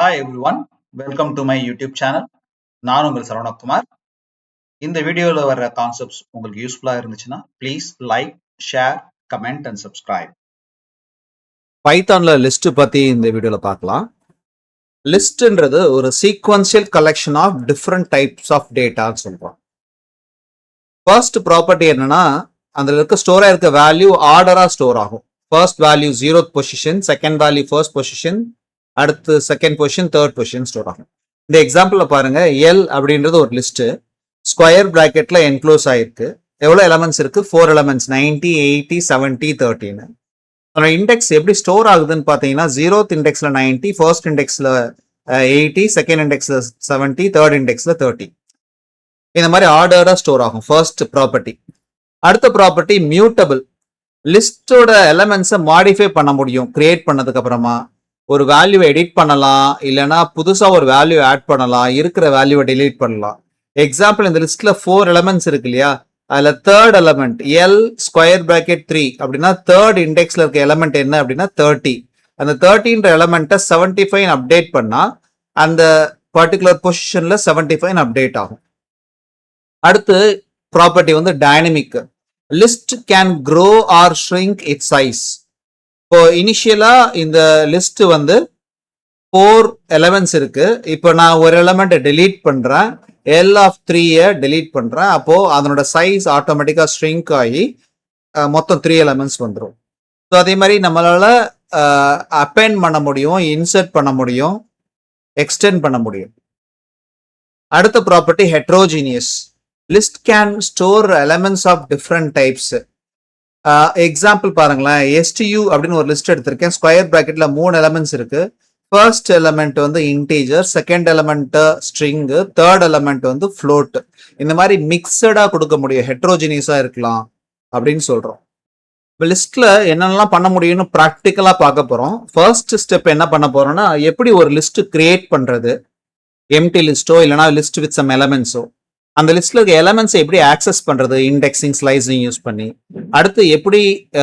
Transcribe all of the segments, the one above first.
Hi everyone, welcome to my YouTube channel. நான் உங்கள் சரவணகுமார். இந்த வீடியோல வர கான்செப்ட்ஸ் உங்களுக்கு யூஸ்ஃபுல்லா இருந்துச்சுன்னா please like, share, comment and subscribe. பைத்தான்ல லிஸ்ட் பத்தி இந்த வீடியோல பார்க்கலாம். லிஸ்ட்ன்றது ஒரு sequential collection of different types of டேட்டான்னு சொல்றோம். ஃபர்ஸ்ட் ப்ராப்பர்ட்டி என்னன்னா, அதுல இருக்க ஸ்டோரா இருக்க வேல்யூ ஆர்டரா ஸ்டோர் ஆகும். First value 0th position, second value first position, அடுத்து second position, third position store ஆகும். இந்த எக்ஸாம்பிள்ல பாருங்க, எல் அப்படின்றது ஒரு லிஸ்ட் ஸ்கொயர் பிராக்கெட்ல என்க்ளோஸ் ஆயிருக்கு. எவ்வளவு எலமெண்ட்ஸ் இருக்கு? 4 எலமெண்ட்ஸ், 90, 80, 70, 13. அதோட இண்டெக்ஸ் எப்படி ஸ்டோர் ஆகுதுன்னு பாத்தீங்கன்னா, 0th இண்டெக்ஸ்ல 90, ஃபர்ஸ்ட் இண்டெக்ஸ்ல 80, செகண்ட் இண்டெக்ஸ்ல 70, தேர்ட் இண்டெக்ஸ்ல 30. இந்த மாதிரி ஆர்டரா ஸ்டோர் ஆகும். First property. அடுத்த ப்ராப்பர்ட்டி மியூட்டபிள். லிஸ்டோட எலமெண்ட்ஸை மாடிஃபை பண்ண முடியும். கிரியேட் பண்ணதுக்கு அப்புறமா ஒரு வேல்யூவை எடிட் பண்ணலாம், இல்லைன்னா புதுசா ஒரு வேல்யூ ஆட் பண்ணலாம், இருக்கிற வேல்யூவை டெலீட் பண்ணலாம். எக்ஸாம்பிள், இந்த லிஸ்ட்ல 4 எலமெண்ட்ஸ் இருக்கு இல்லையா, அதுல third element L square bracket 3 அப்படின்னா தேர்ட் இண்டெக்ஸ்ல இருக்க எலமெண்ட் என்ன அப்படின்னா 30. அந்த 30ன்ற எலமெண்ட்டை 75 அப்டேட் பண்ணா அந்த பர்டிகுலர் பொசிஷன்ல 75 அப்டேட் ஆகும். அடுத்து ப்ராப்பர்ட்டி வந்து dynamic. List can grow or shrink its size. இப்போ இனிஷியலா இந்த லிஸ்ட் வந்து 4 எலமெண்ட்ஸ் இருக்கு. இப்போ நான் ஒரு எலமெண்ட் டெலீட் பண்றேன், எல் ஆஃப் 3 டெலீட் பண்றேன். அப்போ அதனோட சைஸ் ஆட்டோமேட்டிக்கா ஷ்ரிங்க் ஆகி மொத்தம் 3 எலமெண்ட்ஸ் வந்துடும். ஸோ அதே மாதிரி நம்மளால அப்பெண்ட் பண்ண முடியும், இன்சர்ட் பண்ண முடியும், எக்ஸ்டெண்ட் பண்ண முடியும். அடுத்த property heterogeneous. List can store elements of different types. Example பாருங்களேன், STU அப்படின்னு ஒரு லிஸ்ட் எடுத்திருக்கேன். ஸ்கொயர் பிராக்கெட்ல 3 எலமெண்ட்ஸ் இருக்கு. ஃபர்ஸ்ட் எலமெண்ட் வந்து integer, second element string, third element வந்து ஃப்ளோட். இந்த மாதிரி மிக்சடா கொடுக்க முடியும், ஹெட்ரோஜினியஸா இருக்கலாம் அப்படின்னு சொல்றோம். இப்போ லிஸ்ட்ல என்னென்னலாம் பண்ண முடியும்னு ப்ராக்டிக்கலா பார்க்க போறோம். ஃபர்ஸ்ட் ஸ்டெப் என்ன பண்ண போறோம்னா, எப்படி ஒரு லிஸ்ட் கிரியேட் பண்றது, எம்டி லிஸ்டோ இல்லைனா லிஸ்ட் வித் சம் எலமெண்ட்ஸோ, அந்த லிஸ்ட்ல இருக்க எலமெண்ட்ஸை எப்படி ஆக்சஸ் பண்றது, இண்டெக்ஸிங், ஸ்லைசிங் யூஸ் பண்ணி. அடுத்து எப்படி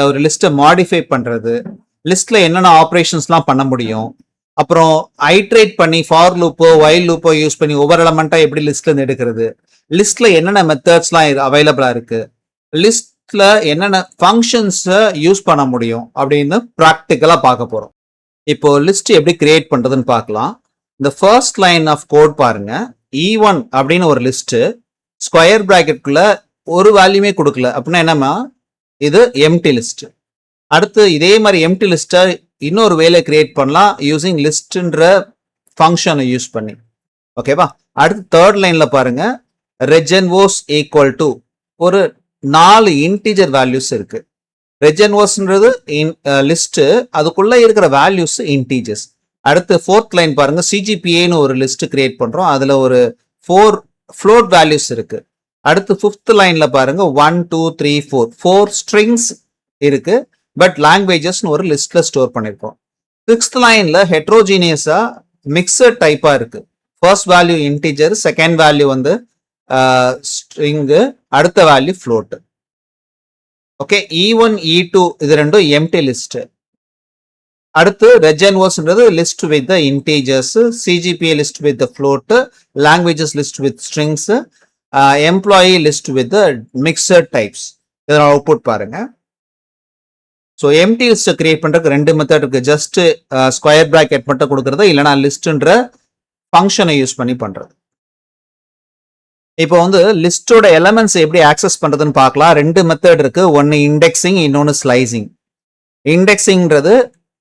ஒரு லிஸ்ட்டை மாடிஃபை பண்றது, லிஸ்ட்ல என்னென்ன ஆப்ரேஷன்ஸ்லாம் பண்ண முடியும், அப்புறம் ஐட்ரேட் பண்ணி ஃபார் லூப்போ வைல் லூப்போ யூஸ் பண்ணி ஒவ்வொரு எலமெண்ட்டா எப்படி லிஸ்ட்ல இருந்து எடுக்கிறது, லிஸ்ட்ல என்னென்ன மெத்தட்ஸ்லாம் அவைலபிளா இருக்கு, லிஸ்ட்ல என்னென்ன ஃபங்க்ஷன்ஸை யூஸ் பண்ண முடியும் அப்படின்னு ப்ராக்டிக்கலா பார்க்க போறோம். இப்போ லிஸ்ட் எப்படி கிரியேட் பண்றதுன்னு பார்க்கலாம். இந்த ஃபர்ஸ்ட் லைன் ஆஃப் கோட் பாருங்க. E1 அப்படின்னு ஒரு லிஸ்ட் ஸ்கொயர் பிராக்கெட்குள்ள ஒரு வேல்யூமே கொடுக்கல அப்படின்னா என்னமா, இது எம்டி லிஸ்ட். அடுத்து இதே மாதிரி எம்டி லிஸ்ட்டை இன்னொரு வேலை கிரியேட் பண்ணலாம் யூசிங் லிஸ்ட்ன்ற ஃபங்க்ஷனை யூஸ் பண்ணி. ஓகேவா? அடுத்து தேர்ட் லைன்ல பாருங்க, ரெஜென்வோஸ் ஈக்குவல் டு ஒரு 4 இன்டிஜர் வேல்யூஸ் இருக்கு. ரெஜென்வோஸ்ன்றது லிஸ்ட், அதுக்குள்ள இருக்கிற வேல்யூஸ் இன்டிஜர்ஸ். அடுத்து ஃபோர்த் லைன் பாருங்க, CGPAன்னு ஒரு லிஸ்ட் கிரியேட் பண்றோம். அதுல ஒரு 4 ஃப்ளோட் வேல்யூஸ் இருக்கு. அடுத்து ஃபிஃப்த் லைன்ல பாருங்க 1 2 3 4 ஸ்ட்ரிங்ஸ் இருக்கு, பட் லாங்குவேஜஸ்னு ஒரு லிஸ்ட்ல ஸ்டோர் பண்ணிருக்கோம். சிக்ஸ்த் லைன்ல ஹெட்ரோஜீனியஸா மிக்சட் டைப்பா இருக்கு. First value integer, second value வந்து ஸ்ட்ரிங், அடுத்த value float. Okay, E1 E2 இது ரெண்டும் எம்டி லிஸ்ட். அடுத்து ரெஜென்வோஸ்ன்றது list with the integers, CGPA list with the float, languages list with strings, employee list with mixed types. இதோட output பாருங்க. So empty லிஸ்ட்டை create பண்றதுக்கு 2 மெத்தட் இருக்கு. ஜஸ்ட் ஸ்கொயர் பிராக்கெட் மட்டும் கொடுக்கறது, இல்லைனா லிஸ்ட்ன்ற ஃபங்க்ஷனை யூஸ் பண்ணி பண்றது. இப்போ வந்து லிஸ்டோட எலமெண்ட்ஸ் எப்படி ஆக்சஸ் பண்றதுன்னு பார்க்கலாம். 2 மெத்தட் இருக்கு. ஒன்னு இண்டெக்ஸிங், இன்னொன்னு ஸ்லைசிங். இண்டெக்ஸிங்ன்றது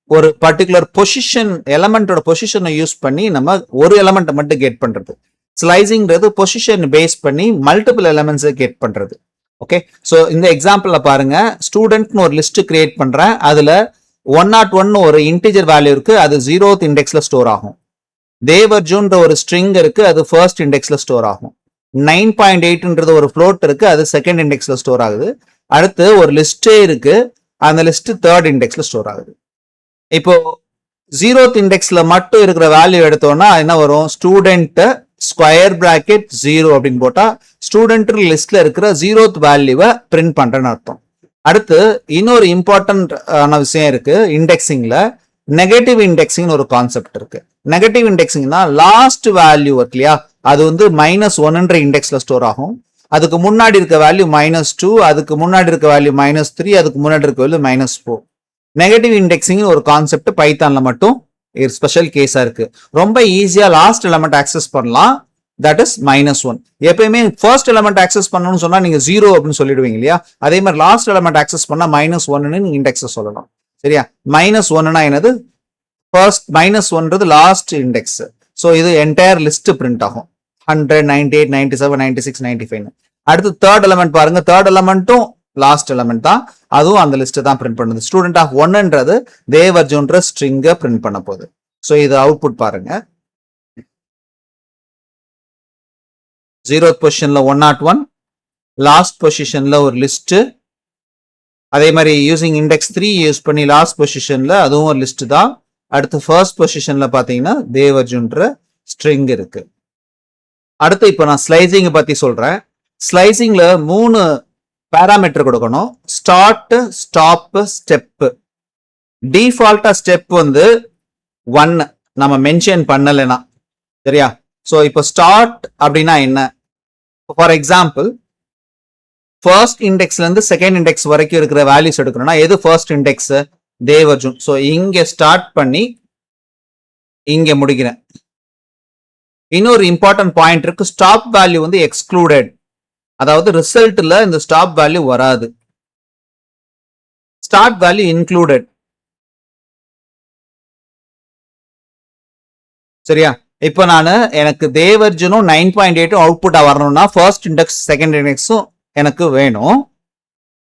ஒரு பர்டிகுலர் பொசிஷன், எலமெண்டோட பொசிஷனை யூஸ் பண்ணி நம்ம ஒரு எலமெண்ட்டை மட்டும் கெட் பண்றது. ஸ்லைசிங்கிறது பொசிஷன் பேஸ் பண்ணி மல்டிபிள் எலமெண்ட்ஸை கெட் பண்றது. ஓகே, ஸோ இந்த எக்ஸாம்பிள்ல பாருங்க, ஸ்டூடெண்ட்னு ஒரு லிஸ்ட் கிரியேட் பண்றேன். அதுல 101 ஒரு இன்டிஜர் வேல்யூ இருக்கு, அது 0th இண்டெக்ஸ்ல ஸ்டோர் ஆகும். தேவர்ஜுன்ற ஒரு ஸ்ட்ரிங் இருக்கு, அது ஃபர்ஸ்ட் இண்டெக்ஸ்ல ஸ்டோர் ஆகும். 9.8ன்றது ஒரு ஃப்ளோட் இருக்கு, அது செகண்ட் இண்டெக்ஸ்ல ஸ்டோர் ஆகுது. அடுத்து ஒரு லிஸ்டே இருக்கு, அந்த லிஸ்ட் தேர்ட் இண்டெக்ஸ்ல ஸ்டோர் ஆகுது. இப்போ 0th இண்டெக்ஸ்ல மட்டும் இருக்கிற வேல்யூ எடுத்தோம்னா என்ன வரும், ஸ்டூடெண்ட் ஸ்கொயர் பிராக்கெட் 0 அப்படின்னு போட்டா ஸ்டூடெண்ட் லிஸ்ட்ல இருக்கிற 0th வேல்யூவை பிரிண்ட் பண்றேன்னு அர்த்தம். அடுத்து இன்னொரு இம்பார்ட்டன்ட் விஷயம் இருக்கு இண்டெக்ஸிங்ல, நெகட்டிவ் இண்டெக்ஸிங் ஒரு கான்செப்ட் இருக்கு. நெகட்டிவ் இண்டெக்ஸிங்னா லாஸ்ட் வேல்யூ இருக்கு இல்லையா, அது வந்து -1ன்ற இண்டெக்ஸ்ல ஸ்டோர் ஆகும். அதுக்கு முன்னாடி இருக்க வேல்யூ -2, அதுக்கு முன்னாடி இருக்க வேல்யூ -3, அதுக்கு முன்னாடி இருக்க வேல்யூ -4. நெகட்டிவ் இண்டெக்ஸிங் ஒரு கான்செப்ட் பைத்தான்ல மட்டும் ஸ்பெஷல் கேஸா இருக்கு. ரொம்ப ஈஸியா லாஸ்ட் எலமெண்ட் ஆக்சஸ் பண்ணலாம், தட் இஸ் -1. எப்பயுமே ஃபர்ஸ்ட் எலமெண்ட் ஆக்சஸ் பண்ணணும்னு சொன்னா நீங்க 0 அப்படின்னு சொல்லிடுவீங்க இல்லையா, அதே மாதிரி லாஸ்ட் எலமெண்ட் ஆக்சஸ் பண்ணா -1ன்னு நீங்க இண்டெக்ஸ் சொல்லலாம். சரியா, -1னா என்னது, ஃபர்ஸ்ட் -1ன்றது லாஸ்ட் இண்டெக்ஸ். ஸோ இது என்டையர் லிஸ்ட் பிரிண்ட் ஆகும், 100, 98, 97, 96, 95. அடுத்து தேர்ட் எலமெண்ட் பாருங்க, தேர்ட் எலமெண்ட்டும் லாஸ்ட் எலமெண்ட் தான், அதுவும் அந்த லிஸ்ட் தான் பிரிண்ட் பண்ணுது. ஸ்டூடெண்ட் ஆஃப் 1ன்றது தேவர்ஜுன்ற ஸ்ட்ரிங்கை பிரிண்ட் பண்ண போகுது. ஸோ இது அவுட்புட் பாருங்க, 0th பொசிஷன்ல 101, லாஸ்ட் பொசிஷன்ல ஒரு லிஸ்ட், அதே மாதிரி யூசிங் இண்டெக்ஸ் 3 யூஸ் பண்ணி லாஸ்ட் பொசிஷன்ல அதுவும் ஒரு லிஸ்ட் தான். அடுத்து ஃபர்ஸ்ட் பொசிஷன்ல பாத்தீங்கன்னா தேவர்ஜுன்ற ஸ்ட்ரிங் இருக்கு. அடுத்து இப்போ நான் ஸ்லைசிங் பத்தி சொல்றேன். ஸ்லைசிங்ல 3 பாராமீட்டர் கொடுக்கணும், ஸ்டார்ட், ஸ்டாப், ஸ்டெப். டிஃபால்ட்டா ஸ்டெப் வந்து 1 நம்ம மென்ஷன் பண்ணலைன்னா, சரியா. ஸோ இப்போ ஸ்டார்ட் அப்படின்னா என்ன, ஃபார் எக்ஸாம்பிள் ஃபர்ஸ்ட் இண்டெக்ஸ்ல இருந்து செகண்ட் இண்டெக்ஸ் வரைக்கும் இருக்கிற வேல்யூஸ் எடுக்கணும்னா எது ஃபர்ஸ்ட் இண்டெக்ஸ், தேவர்ஜுன். ஸோ இங்க ஸ்டார்ட் பண்ணி இங்க முடிக்கிறேன். இன்னொரு இம்பார்ட்டன்ட் பாயிண்ட் இருக்கு, ஸ்டாப் வேல்யூ வந்து எக்ஸ்க்ளூடட், அதாவது ரிசல்ட்ல இந்த ஸ்டாப் வேல்யூ வராது. Start value included. சரியா, இப்போ நான் எனக்கு தேவர்ஜுனும் 9.8 அவுட்புட்டா வரணும்னா ஃபர்ஸ்ட் இண்டெக்ஸ் செகண்ட் இண்டெக்ஸும் எனக்கு வேணும்,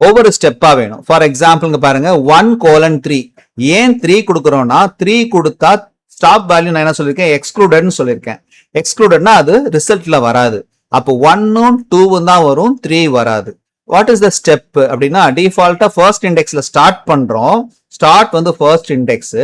ஒவ்வொரு ஸ்டெப்பா வேணும். ஃபார் எக்ஸாம்பிள் பாருங்க 1:3. ஏன் 3 கொடுக்குறோம்னா 3 கொடுத்தா ஸ்டாப் வேல்யூ நான் என்ன சொல்லியிருக்கேன், எக்ஸ்க்ளூடட்னு சொல்லியிருக்கேன். எக்ஸ்க்ளூடட்னா அது ரிசல்ட்ல வராது. அப்போ 1ம் 2ம் தான் வரும், 3 வராது. வாட் இஸ் த ஸ்டெப் அப்படின்னா, டிஃபால்ட்டா ஃபர்ஸ்ட் இண்டெக்ஸ்ல ஸ்டார்ட் பண்றோம், ஸ்டார்ட் வந்து ஃபர்ஸ்ட் இண்டெக்ஸ்,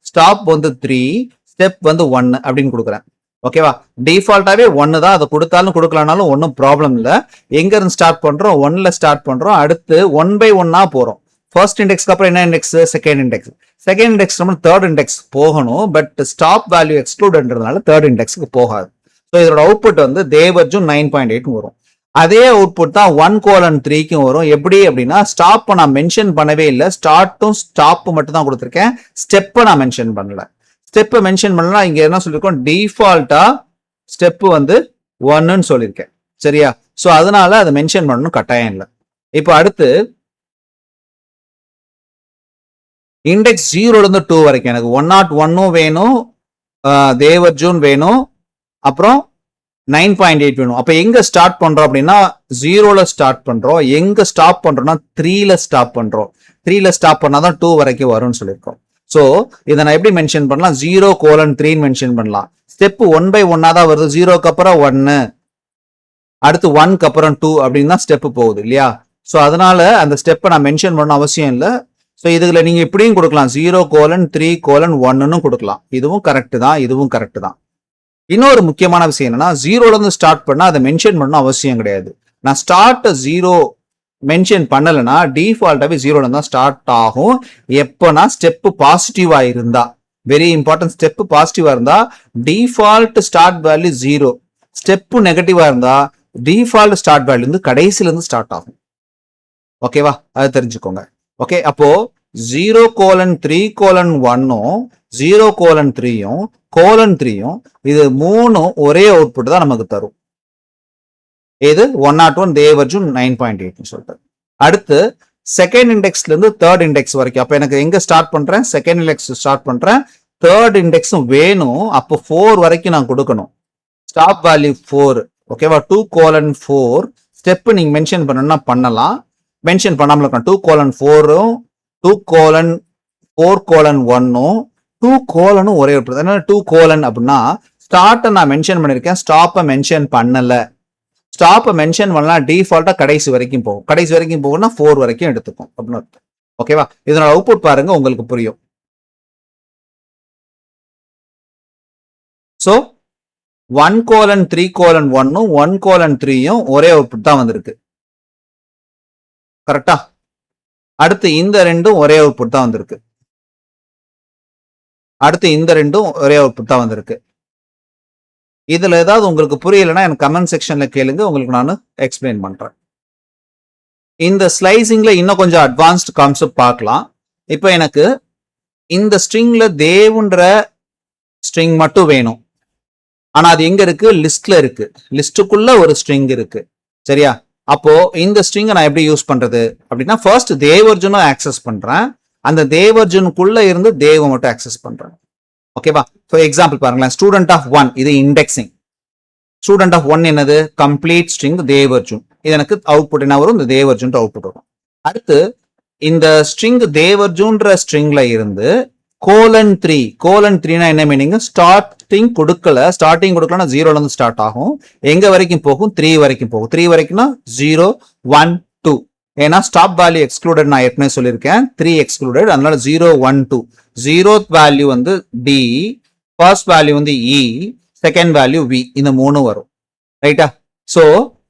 ஸ்டாப் வந்து 3, ஸ்டெப் வந்து 1 அப்படின்னு கொடுக்குறேன். ஓகேவா, டிஃபால்ட்டாவே 1 தான், அதை கொடுத்தாலும் கொடுக்கலனாலும் ஒன்றும் ப்ராப்ளம் இல்லை. எங்க இருந்து ஸ்டார்ட் பண்றோம், 1ல ஸ்டார்ட் பண்றோம், அடுத்து 1 by 1 போறோம். ஃபர்ஸ்ட் இண்டெக்ஸ்க்கு அப்புறம் என்ன index, second index. Second index நம்ம தேர்ட் இண்டெக்ஸ் போகணும், பட் ஸ்டாப் வேல்யூ எக்ஸ்க்ளூடட்ன்றதுனால தேர்ட் இண்டெக்ஸ்க்கு போகாது. ஸோ இதோட அவுட்புட் வந்து தேவர்ஜுன் 9.8 வரும். அதே அவுட்புட் தான் 1:3க்கும் வரும். எப்படி அப்படின்னா, ஸ்டாப்பை நான் மென்ஷன் பண்ணவே இல்லை, ஸ்டார்ட்டும் ஸ்டாப்பும் மட்டும் தான் கொடுத்துருக்கேன், ஸ்டெப்பை நான் மென்ஷன் பண்ணல. ஸ்டெப்பை மென்ஷன் பண்ணலாம், இங்க என்ன சொல்லிருக்கோம், டிஃபால்ட்டா ஸ்டெப் வந்து 1ன்னு சொல்லியிருக்கேன். சரியா, ஸோ அதனால அதை மென்ஷன் பண்ணணும் கட்டாயம் இல்லை. இப்போ அடுத்து இண்டெக்ஸ் 0ல இருந்து 2 வரைக்கும் எனக்கு 101ம் வேணும், தேவர்ஜுன் வேணும், அப்புறம் 9.8 வேணும். அப்ப எங்க ஸ்டார்ட் பண்றோம் அப்படின்னா 0ல ஸ்டார்ட் பண்றோம், எங்க ஸ்டாப் பண்றோம்னா 3ல ஸ்டாப் பண்றோம். 3ல ஸ்டாப் பண்ணாதான் 2 வரைக்கும் வரும்னு சொல்லியிருக்கோம். ஸோ இதை நான் எப்படி மென்ஷன் பண்ணலாம், 0:3 மென்ஷன் பண்ணலாம். ஸ்டெப் 1 by 1 தான் வருது, 0க்கு அப்புறம் 1, அடுத்து 1க்கு அப்புறம் 2 அப்படின்னு தான் ஸ்டெப் போகுது இல்லையா. ஸோ அதனால அந்த ஸ்டெப்பை நான் மென்ஷன் பண்ண அவசியம் இல்லை. ஸோ இதுல நீங்க இப்படியும் கொடுக்கலாம், 0:3:1ன்னு கொடுக்கலாம். இதுவும் கரெக்ட் தான், இதுவும் கரெக்ட் தான். இன்னொரு முக்கியமான விஷயம் என்னன்னா, 0ல இருந்து ஸ்டார்ட் பண்ணா அதை மென்ஷன் பண்ண அவசியம் கிடையாது. நான் ஸ்டார்ட் 0 மென்ஷன் பண்ணலைன்னா டிஃபால்ட்டாவே 0ல தான் ஸ்டார்ட் ஆகும். எப்போனா ஸ்டெப் பாசிட்டிவா இருந்தா, வெரி இம்பார்ட்டன்ட், ஸ்டெப் பாசிட்டிவா இருந்தா டிஃபால்ட் ஸ்டார்ட் வேல்யூ 0, ஸ்டெப் நெகட்டிவா இருந்தா டிஃபால்ட் ஸ்டார்ட் வேல்யூ வந்து கடைசில இருந்து ஸ்டார்ட் ஆகும். ஓகேவா, அதை தெரிஞ்சுக்கோங்க. ஓகே, அப்போ 0:3:1ம் 0:3யும் 3யும் இது 3ம் ஒரே அவுட்புட் தான் நமக்கு தரும். இது 101 தேவர்ஜுன் 9.8 சொல்லிட்டு. அடுத்து செகண்ட் இண்டெக்ஸ்ல இருந்து தேர்ட் இண்டெக்ஸ் வரைக்கும், அப்ப எனக்கு எங்க ஸ்டார்ட் பண்றேன், செகண்ட் இண்டெக்ஸ் ஸ்டார்ட் பண்றேன், தேர்ட் இண்டெக்ஸும் வேணும், அப்போ 4 வரைக்கும் நான் கொடுக்கணும். Stop value 4. ஓகேவா, 2:4 ஸ்டெப் நீங்க மென்ஷன் பண்ணணும்னா பண்ணலாம், மென்ஷன் பண்ணாமல இருக்கலாம். 2:4ம் 2:4:1ம் 2:ம் ஒரே ஒரு 2: அப்படின்னா ஸ்டார்ட்டை நான் மென்ஷன் பண்ணிருக்கேன், ஸ்டாப்பை மென்ஷன் பண்ணல. ஸ்டாப்பை மென்ஷன் பண்ணலாம், டிஃபால்ட்டா கடைசி வரைக்கும் போகும், கடைசி வரைக்கும் போகும்னா 4 வரைக்கும் எடுத்துக்கும் அப்படின்னு அர்த்தம். ஓகேவா, இதனோட அவுட்புட் பாருங்க, உங்களுக்கு புரியும். ஸோ 1:3:1ம் 1:3யும் ஒரே அவுட்புட் தான் வந்திருக்கு. கரெக்டா, அடுத்து இந்த ரெண்டும் ஒரே அவுட்புட் தான் வந்திருக்கு. அடுத்து இந்த ரெண்டும் ஒரே அவுட்புட் தான் வந்திருக்கு. இதுல ஏதாவது உங்களுக்கு புரியலைன்னா எனக்கு கமெண்ட் செக்ஷன்ல கேளுங்க, உங்களுக்கு நான் எக்ஸ்பிளைன் பண்றேன். இந்த ஸ்லைசிங்ல இன்னும் கொஞ்சம் அட்வான்ஸ்ட் கான்செப்ட் பார்க்கலாம். இப்போ எனக்கு இந்த ஸ்ட்ரிங்ல தேவ்ன்ற ஸ்ட்ரிங் மட்டும் வேணும். ஆனா அது எங்க இருக்கு? லிஸ்ட்ல இருக்கு. லிஸ்டுக்குள்ள ஒரு ஸ்ட்ரிங் இருக்கு. சரியா? அப்போ இந்த ஸ்ட்ரிங்கை நான் எப்படி யூஸ் பண்றது அப்படின்னா, ஃபர்ஸ்ட் தேவர்ஜுனும் ஆக்சஸ் பண்றேன். அந்த தேவர்ஜுனுக்குள்ள இருந்து தேவ மட்டும் ஆக்சஸ் பண்றேன். ஓகேவா? ஃபார் எக்ஸாம்பிள் பாருங்களேன், ஸ்டூடெண்ட் ஆஃப் 1 இது இண்டெக்ஸிங். ஸ்டூடெண்ட் ஆஃப் 1 என்னது? Complete string Devarjun. இது எனக்கு அவுட்புட் என்ன வரும்? இந்த தேவர்ஜுன் அவுட்புட் வரும். அடுத்து இந்த ஸ்ட்ரிங் தேவர்ஜுன்ற ஸ்ட்ரிங்ல இருந்து :3 :3னா என்ன மீனிங்? ஸ்டார்டிங் கொடுக்கலன்னா 0ல இருந்து ஸ்டார்ட் ஆகும். எங்க வரைக்கும் போகும்? 3 வரைக்கும் போகும். 3 வரைக்கும்னா 0 1 2. ஏன்னா ஸ்டாப் வேல்யூ எக்ஸ்க்ளூடட் நான் ஏற்கனவே சொல்லியிருக்கேன், 3 எக்ஸ்க்ளூடட். அதனால 0 1 2. 0th வேல்யூ வந்து D, ஃபர்ஸ்ட் வேல்யூ வந்து E, செகண்ட் வேல்யூ V. இந்த 3 வரும். ரைட்டா? சோ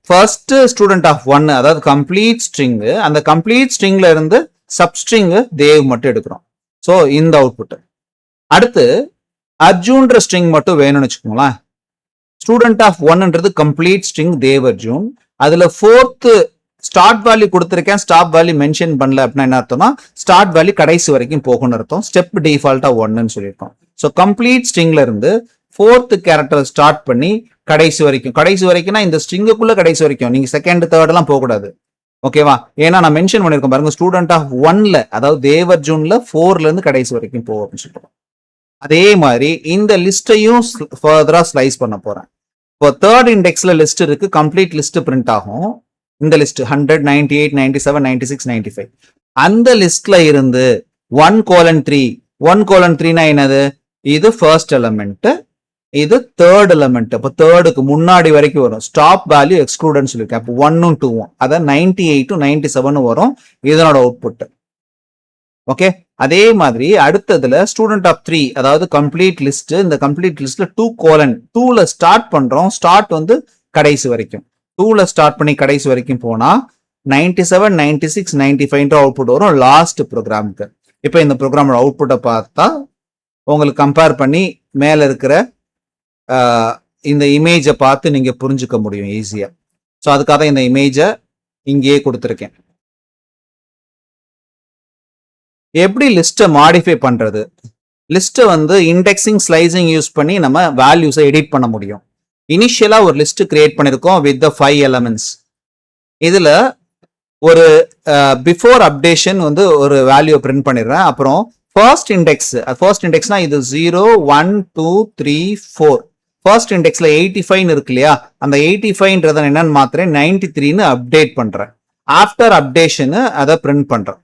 ஃபர்ஸ்ட் ஸ்டூடெண்ட் ஆஃப் 1 அதாவது கம்ப்ளீட் ஸ்ட்ரிங், அந்த கம்ப்ளீட் ஸ்ட்ரிங்ல இருந்து சப்ஸ்ட்ரிங் தேவ் மட்டும் எடுக்கிறோம். சோ இந்த அவுட்புட். அடுத்து அர்ஜுன்ற ஸ்ட்ரிங் மட்டும் வேணும்னு வச்சுக்கோங்களேன். ஸ்டூடெண்ட் ஆஃப் 1ன்றது கம்ப்ளீட் ஸ்ட்ரிங் தேவர்ஜுன். அதுல 4th ஸ்டார்ட் வேல்யூ கொடுத்திருக்கேன், ஸ்டாப் வேல்யூ மென்ஷன் பண்ணல அப்படின்னா என்ன அர்த்தம்னா ஸ்டார்ட் வேல்யூ கடைசி வரைக்கும் போகும்னு அர்த்தம். ஸ்டெப் டிஃபால்ட்டா 1ன்னு சொல்லியிருக்கோம். ஸோ கம்ப்ளீட் ஸ்ட்ரிங்ல இருந்து 4th கேரக்டர் ஸ்டார்ட் பண்ணி கடைசி வரைக்கும்னா இந்த ஸ்ட்ரிங்குக்குள்ள கடைசி வரைக்கும், நீங்க செகண்ட் தேர்ட் எல்லாம் போகக்கூடாது. ஓகேவா? ஏன்னா நான் மென்ஷன் பண்ணிருக்கேன் பாருங்க, ஸ்டூடெண்ட் ஆஃப் 1ல அதாவது தேவர்ஜுன்ல 4ல இருந்து கடைசி வரைக்கும் போகும் அப்படின்னு சொல்லிட்டு. அதே மாதிரி இந்த லிஸ்டையும் ஃபர்தரா ஸ்லைஸ் பண்ண போறேன். இப்போ தேர்ட் இண்டெக்ஸ்ல லிஸ்ட் இருக்கு, கம்ப்ளீட் லிஸ்ட் பிரிண்ட் ஆகும். இந்த லிஸ்ட் 100 98 97 96 95 அந்த லிஸ்ட்ல இருந்து 1:3 1:3னா என்னது? இது ஃபர்ஸ்ட் எலிமெண்ட், இது தேர்ட் எலிமெண்ட். அப்போ தேர்டுக்கு முன்னாடி வரைக்கும் வரும். ஸ்டாப் வேல்யூ எக்ஸ்க்ளூடட்னு சொல்லியிருக்கேன். அப்போ 1 2 அதான் 98 97 வரும் இதனோட அவுட்புட். ஓகே, அதே மாதிரி அடுத்ததுல ஸ்டூடெண்ட் ஆஃப் 3 அதாவது கம்ப்ளீட் லிஸ்ட். இந்த கம்ப்ளீட் லிஸ்ட்ல 2:2ல ஸ்டார்ட் பண்றோம். ஸ்டார்ட் வந்து கடைசி வரைக்கும் 2ல ஸ்டார்ட் பண்ணி கடைசி வரைக்கும் போனா 97 96 95 அவுட்புட் வரும் லாஸ்ட் ப்ரோக்ராமுக்கு. இப்போ இந்த ப்ரோக்ராமோட அவுட்புட்டை பார்த்தா உங்களுக்கு கம்பேர் பண்ணி மேல இருக்கிற இந்த இமேஜை பார்த்து நீங்க புரிஞ்சுக்க முடியும் ஈஸியா. ஸோ அதுக்காக இந்த இமேஜை இங்கேயே கொடுத்துருக்கேன். எப்படி லிஸ்ட்டை மாடிஃபை பண்றது? லிஸ்ட்டை வந்து இண்டெக்ஸிங் ஸ்லைசிங் யூஸ் பண்ணி நம்ம வேல்யூஸை எடிட் பண்ண முடியும். இனிஷியலா ஒரு லிஸ்ட் கிரியேட் பண்ணிருக்கோம் வித் த 5 எலிமெண்ட்ஸ். இதுல ஒரு பிஃபோர் அப்டேஷன் வந்து ஒரு வேல்யூ பிரிண்ட் பண்ணிடுறேன். அப்புறம் ஃபர்ஸ்ட் இண்டெக்ஸ்னா இது 0 1 2 3 4. ஃபர்ஸ்ட் இண்டெக்ஸ்ல 85 இருக்கு இல்லையா, அந்த 85ன்றத என்னன்னு மாத்திரேன் 93ன்னு அப்டேட் பண்றேன். ஆஃப்டர் அப்டேஷன் அதை பிரிண்ட் பண்றேன்.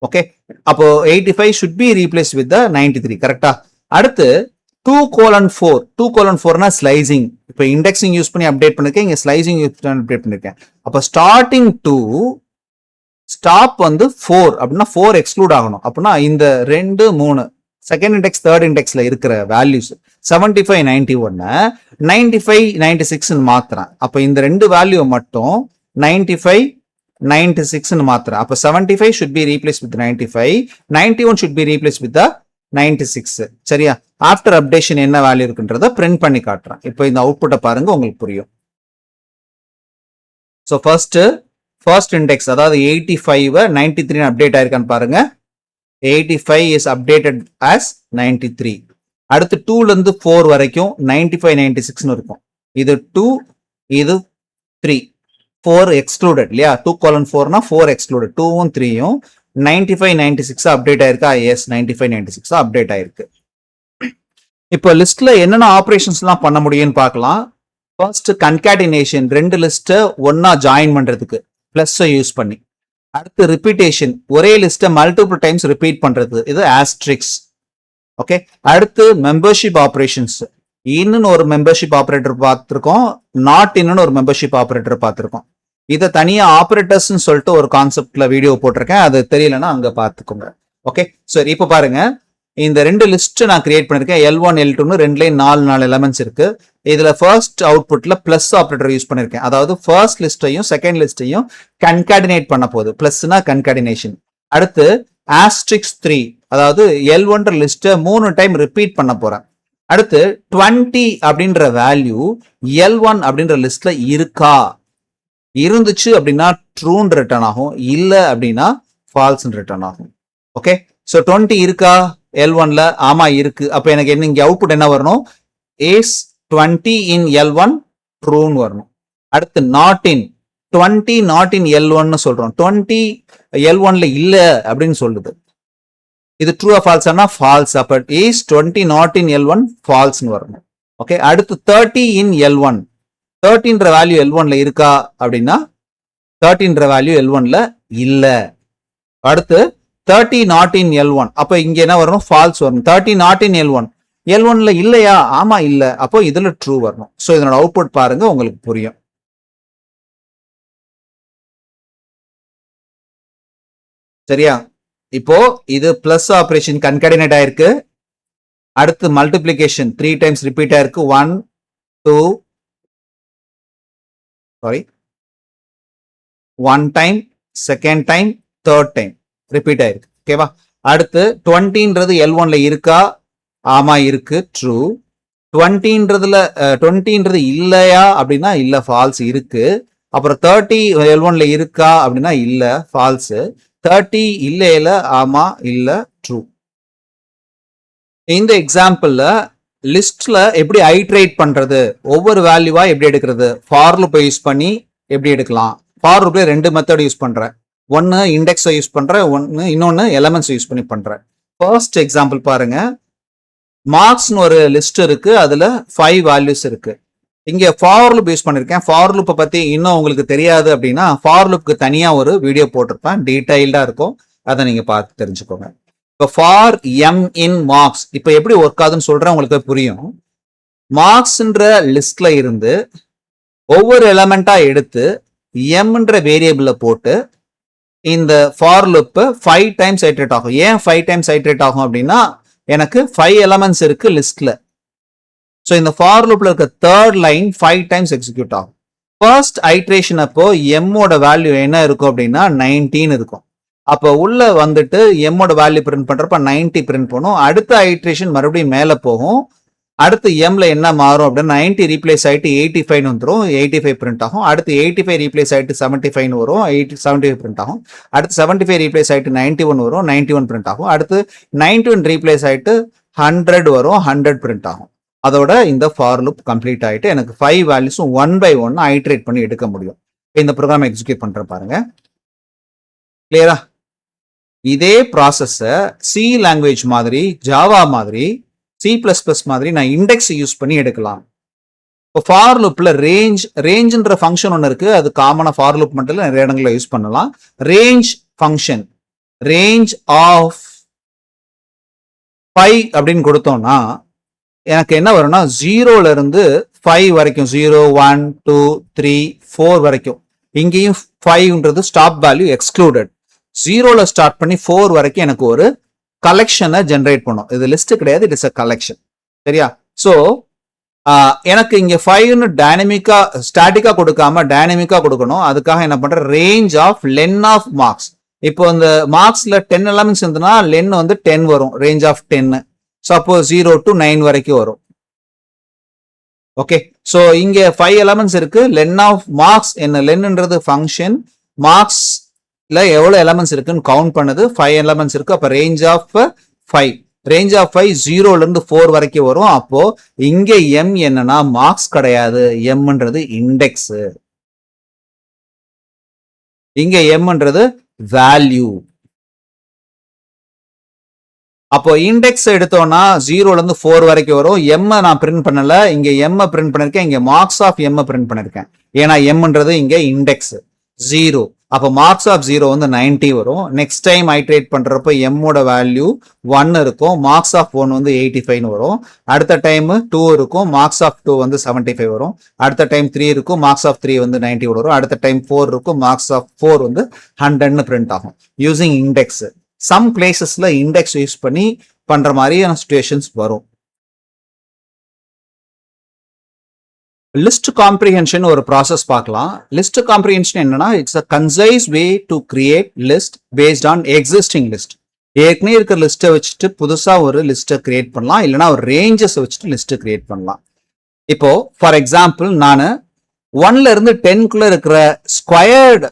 ஓகே, அப்போ 85 should be replaced with the 93. கரெக்டா? அடுத்து 2:4 2:4னா ஸ்லைசிங். இப்போ இண்டெக்ஸிங் யூஸ் பண்ணி அப்டேட் பண்ணிருக்கேன், இங்க ஸ்லைசிங் யூஸ் பண்ணி அப்டேட் பண்ணிருக்கேன். அப்போ ஸ்டார்டிங் டு ஸ்டாப் வந்து 4 அப்படின்னா 4 எக்ஸ்க்ளூட் ஆகணும். அப்படின்னா இந்த 2 3 செகண்ட் இண்டெக்ஸ் தேர்ட் இண்டெக்ஸ்ல இருக்கிற வேல்யூஸ் 75 91 95 96ன்னு மாத்துறேன். அப்போ இந்த ரெண்டு வேல்யூ மட்டும் 95 96ன்னு மாத்துறேன். அப்போ 75 should be replaced with 95, 91 should be replaced with the 96. சரியா? ஆஃப்டர் அப்டேஷன் என்ன வேல்யூ இருக்குன்றத பிரிண்ட் பண்ணி காட்டுறேன். இப்போ இந்த அவுட்புட்டை பாருங்க, உங்களுக்கு புரியும். ஸோ ஃபர்ஸ்ட் இண்டெக்ஸ் அதாவது 85 93 அப்டேட் ஆயிருக்கான்னு பாருங்க. 85 is updated as 93. அடுத்து 2ல இருந்து 4 வரைக்கும் 95 96ன்னு இருக்கும். இது 2 இது 3 4 எக்ஸ்க்ளூடட் இல்லையா? 2:4னா 4 எக்ஸ்க்ளூடட். 2ம் 3ம் 95 96 அப்டேட் ஆயிருக்கா? எஸ், 95 96 அப்டேட் ஆயிருக்கு. இப்போ லிஸ்ட்ல என்னென்ன ஆபரேஷன்ஸ்லாம் பண்ண முடியும்னு பார்க்கலாம். ஃபர்ஸ்ட் கன்காட்டினேஷன், ரெண்டு லிஸ்ட்டை ஒன்னா ஜாயின் பண்றதுக்கு பிளஸ் யூஸ் பண்ணி. அடுத்து ரிப்பீட்டேஷன், ஒரே லிஸ்ட்டை மல்டிபிள் டைம்ஸ் ரிப்பீட் பண்றது, இது ஆஸ்ட்ரிக்ஸ். ஓகே, அடுத்து மெம்பர்ஷிப் ஆபரேஷன்ஸ். இன்னும் ஒரு மெம்பர்ஷிப் ஆபரேட்டர் பார்த்துருக்கோம், நாட் இன்னும் ஒரு மெம்பர்ஷிப் ஆபரேட்டர் பார்த்துருக்கோம். இதை தனியா ஆபரேட்டர்ஸ்ன்னு சொல்லிட்டு ஒரு கான்செப்ட்ல வீடியோ போட்டிருக்கேன், அது தெரியலன்னா அங்க பார்த்துக்கோங்க. ஓகே, சரி இப்போ பாருங்க, இந்த ரெண்டு லிஸ்ட் நான் கிரியேட் பண்ணிருக்கேன். L1 L2ன்னு ரெண்டுலயும் 4 எலிமெண்ட்ஸ் இருக்கு. இதுல ஃபர்ஸ்ட் அவுட்புட்ல பிளஸ் ஆபரேட்டர் யூஸ் பண்ணிருக்கேன். அதாவது ஃபர்ஸ்ட் லிஸ்டையும் செகண்ட் லிஸ்டையும் கன்கார்டினேட் பண்ண போகுது. பிளஸ்னா கன்கார்டினேஷன். அடுத்து ஆஸ்ட்ரிக்ஸ் 3 அதாவது L1 லிஸ்ட்டை 3 டைம் ரிப்பீட் பண்ண போறேன். அடுத்து 20 அப்படின்ற வேல்யூ L1 அப்படின்ற லிஸ்ட்ல இருக்கா, இருந்துச்சு அப்படின்னா ட்ரூன்னு ரிட்டர்ன் ஆகும், இல்ல அப்படின்னா ஃபால்ஸ்ன்னு ரிட்டர்ன் ஆகும். ஓகே, ஸோ 20 இருக்கா L1ல? ஆமா இருக்கு. அப்ப எனக்கு என்ன இங்க அவுட்புட் என்ன வரணும்? இஸ் 20 இன் L1 ட்ரூன்னு வரணும். அடுத்து not in 20 not in L1 சொல்றோம். 20 L1ல இல்ல அப்படின்னு சொல்லுது. இது ட்ரூ ஃபால்ஸ்னா ஃபால்ஸ். அப்ப இஸ் 20 நாட் இன் L1 ஃபால்ஸ்னு வரணும். ஓகே, அடுத்து 30 இன் L1, 30ன்ற வேல்யூ L1ல இருக்கா அப்படின்னா 30ன்ற வேல்யூ L1ல இல்ல. அடுத்து 30 நாட் இன் L1, அப்ப இங்க என்ன வரணும்? ஃபால்ஸ் வரணும். 30 நாட் இன் L1, L1ல இல்லையா? ஆமா இல்ல. அப்போ இதுல ட்ரூ வரணும். சோ இதனோட அவுட்புட் பாருங்க, உங்களுக்கு புரியும். சரியா? இப்போ இது பிளஸ் ஆபரேஷன் கன்கேடினேட் ஆயிருக்கு. அடுத்து மல்டிப்ளிகேஷன் 3 டைம்ஸ் ரிப்பீட் ஆயிருக்கு. 1 time, second time, third time repeat ஆயிருக்கு. ஓகேவா? அடுத்து 20ன்றது L1ல இருக்கா? ஆமா இருக்கு, ட்ரூ. 20ன்றது இல்லையா அப்படின்னா இல்ல, ஃபால்ஸ் இருக்கு. அப்புறம் 30 L1ல இருக்கா அப்படின்னா இல்ல, ஃபால்ஸ். 30 இல்லையில, ஆமா இல்ல, ட்ரூ. இந்த எக்ஸாம்பிள்ல லிஸ்ட்ல எப்படி ஐட்ரேட் பண்றது, ஒவ்வொரு வேல்யூவா எப்படி எடுக்கிறது, ஃபார் லூப் யூஸ் பண்ணி எப்படி எடுக்கலாம். ஃபார் லூப்ல 2 மெத்தட் யூஸ் பண்றேன். ஒன்னு இண்டெக்ஸை யூஸ் பண்றேன், இன்னொன்னு எலமெண்ட்ஸ் யூஸ் பண்ணி பண்றேன். ஃபர்ஸ்ட் எக்ஸாம்பிள் பாருங்க. மார்க்ஸ்னு ஒரு லிஸ்ட் இருக்கு, அதுல 5 வேல்யூஸ் இருக்கு. இங்க ஃபார் லூப் யூஸ் பண்ணிருக்கேன். ஃபார் லூப்பை பத்தி இன்னும் உங்களுக்கு தெரியாது அப்படின்னா ஃபார் லூப்க்கு தனியா ஒரு வீடியோ போட்டிருப்பேன், டீடைல்டா இருக்கும், அதை நீங்க பார்த்து தெரிஞ்சுக்கோங்க. இப்போ ஃபார் எம் இன் மார்க்ஸ் இப்போ எப்படி ஒர்க் ஆகுதுன்னு சொல்றேன், உங்களுக்கு புரியும். மார்க்ஸ்ன்ற லிஸ்ட்ல இருந்து ஒவ்வொரு எலமெண்டா எடுத்து எம்ன்ற வேரியபிள்ல போட்டு இந்த ஃபார் லூப் 5 டைம்ஸ் ஐட்ரேட் ஆகும். ஏன் 5 டைம்ஸ் ஐட்ரேட் ஆகும் அப்படின்னா எனக்கு 5 எலமெண்ட்ஸ் இருக்கு லிஸ்ட்ல. ஸோ இந்த ஃபார் லூப்ல இருக்க தேர்ட் லைன் 5 டைம்ஸ் எக்ஸிக்யூட் ஆகும். ஃபர்ஸ்ட் ஐட்ரேஷன் அப்போ எம்மோட வேல்யூ என்ன இருக்கும் அப்படின்னா 19 இருக்கும். அப்போ உள்ள வந்துட்டு எம்மோட வேல்யூ பிரிண்ட் பண்றப்ப 90 பிரிண்ட் பண்ணும். அடுத்த ஐட்ரேஷன் மறுபடியும் மேல போகும். அடுத்து எம்ல என்ன மாறும் அப்படின்னா 90 ரீப்ளேஸ் ஆயிட்டு 85 வந்துடும், 85 பிரிண்ட் ஆகும். அடுத்து 85 ரீப்ளேஸ் ஆயிட்டு 75 வரும், 75 பிரிண்ட் ஆகும். அடுத்து 75 ரீப்ளேஸ் ஆயிட்டு 91 வரும், 91 பிரிண்ட் ஆகும். அடுத்து 91 ரீப்ளேஸ் ஆயிட்டு 100 வரும், 100 பிரிண்ட் ஆகும். அதோட இந்த ஃபார் லூப் கம்ப்ளீட் ஆயிட்டு எனக்கு 5 வேல்யூஸும் 1 by 1 ஐட்ரேட் பண்ணி எடுக்க முடியும். இந்த ப்ரோக்ராம் எக்ஸிக்யூட் பண்ற பாருங்க. கிளியரா? இதே ப்ராசஸ சி லாங்குவேஜ் மாதிரி, ஜாவா மாதிரி, C++ மாதிரி நான் இண்டெக்ஸ் யூஸ் பண்ணி எடுக்கலாம். இப்போ ஃபார் லூப்ல ரேஞ்ச்ன்ற ஃபங்க்ஷன் ஒன்று இருக்கு, அது காமனா ஃபார் லூப் மட்டும் இல்லை, நிறைய இடங்களில் யூஸ் பண்ணலாம். ரேஞ்ச் ஃபங்க்ஷன், ரேஞ்ச் ஆஃப் 5 அப்படின்னு கொடுத்தோம்னா எனக்கு என்ன வரும்னா 0ல இருந்து 5 வரைக்கும், 0, 1, 2, 3, 4 வரைக்கும். இங்கேயும் 5ன்றது ஸ்டாப் வேல்யூ எக்ஸ்க்ளூடட். 0ல ஸ்டார்ட் பண்ணி 4 வரைக்கும் எனக்கு ஒரு கலெக்ஷனை ஜென்ரேட் பண்ணும். இது லிஸ்ட் கிடையாது, இட் இஸ் அ கலெக்ஷன். சரியா? ஸோ எனக்கு இங்க 5ன்னு டைனமிக்கா ஸ்டாட்டிக்கா கொடுக்காம டைனமிக்கா கொடுக்கணும். அதுக்காக என்ன பண்றேன், range of len of marks. இப்போ இந்த மார்க்ஸ்ல 10 எலமெண்ட்ஸ் இருந்ததுன்னா லென் வந்து 10 வரும், ரேஞ்ச் ஆஃப் 10. ஸோ அப்போ 0 to 9 வரைக்கும் வரும். ஓகே, ஸோ இங்க 5 எலமெண்ட்ஸ் இருக்கு. லென் ஆஃப் மார்க்ஸ் என்ன, லென்ன்றது ஃபங்க்ஷன், மார்க்ஸ்ல எவ்வளவு எலமெண்ட்ஸ் இருக்குன்னு கவுண்ட் பண்ணுது. 5 எலமெண்ட்ஸ் இருக்கு. அப்ப ரேஞ்ச் ஆஃப் 5, ரேஞ்ச் ஆஃப் 5 0ல இருந்து 4 வரைக்கும் வரும். அப்போ இங்க எம் என்னன்னா மார்க்ஸ் கிடையாது, எம்ன்றது இண்டெக்ஸ். இங்க எம்ன்றது வேல்யூ. அப்போ இண்டெக்ஸ் எடுத்தோம்னா 0ல இருந்து 4 வரைக்கும் வரும். எம் நான் பிரிண்ட் பண்ணல, இங்க எம் பிரிண்ட் பண்ணிருக்கேன், இங்க மார்க்ஸ் ஆஃப் எம் பிரிண்ட் பண்ணிருக்கேன். ஏன்னா எம்ன்றது இங்க இண்டெக்ஸ் 0. அப்போ மார்க்ஸ் ஆஃப் 0 வந்து 90 வரும். நெக்ஸ்ட் டைம் ஐட்ரேட் பண்றப்ப எம்மோட வேல்யூ 1 இருக்கும், மார்க்ஸ் ஆஃப் 1 வந்து 85 வரும். அடுத்த டைம் 2 இருக்கும், மார்க்ஸ் ஆஃப் 2 வந்து 75 வரும். அடுத்த டைம் 3 இருக்கும், மார்க்ஸ் ஆஃப் 3 வந்து 90 வரும். அடுத்த டைம் 4 இருக்கும், மார்க்ஸ் ஆஃப் 4 வந்து 100ன்னு பிரிண்ட் ஆகும் யூசிங் இண்டெக்ஸ். சம் பிளேசஸ்ல இண்டெக்ஸ் யூஸ் பண்ணி பண்ற மாதிரியான சிச்சுவேஷன்ஸ் வரும். லிஸ்ட் காம்ப்ரிஹென்ஷன் ஒரு ப்ராசஸ் பார்க்கலாம். லிஸ்ட் காம்ப்ரிஹென்ஷன் என்னன்னா, it's a concise way to create list based on existing list. ஏற்கனவே இருக்கிற லிஸ்ட்டை வச்சுட்டு புதுசா ஒரு லிஸ்ட்டை கிரியேட் பண்ணலாம், இல்லைன்னா ஒரு ரேஞ்சஸ் வச்சுட்டு லிஸ்ட்டை கிரியேட் பண்ணலாம். இப்போ ஃபார் எக்ஸாம்பிள் நான் 1ல இருந்து 10க்குள்ள இருக்கிற ஸ்கொயர்டு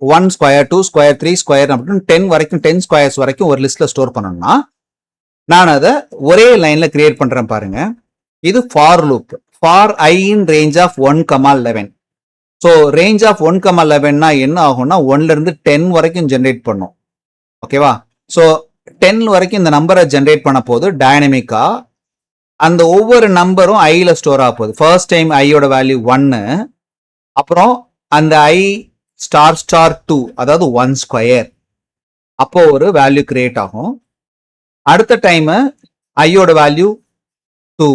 1 ஸ்கொயர் 2 ஸ்கொயர் 3 ஸ்கொயர் அப்படின்னு 10 வரைக்கும் 10 ஸ்கொயர்ஸ் வரைக்கும் ஒரு லிஸ்ட்ல ஸ்டோர் பண்ணணும்னா நான் அதை ஒரே லைன்ல கிரியேட் பண்றேன் பாருங்க. இது for loop. For I in range of 1,11. So range of 1,11னா என்ன ஆகும்னா 1ல இருந்து 10 வரைக்கும் ஜென்ரேட் பண்ணும். ஓகேவா? ஸோ 10 வரைக்கும் இந்த நம்பரை ஜென்ரேட் பண்ண போது டைனமிக்கா அந்த ஒவ்வொரு நம்பரும் ஐல ஸ்டோர் ஆக போகுது. ஃபர்ஸ்ட் டைம் ஐயோட வேல்யூ 1, அப்புறம் அந்த I ஸ்டார் 2, அதாவது 1 ஸ்கொயர், அப்போ ஒரு வேல்யூ கிரியேட் ஆகும். அடுத்த டைம் ஐயோட வேல்யூ 2,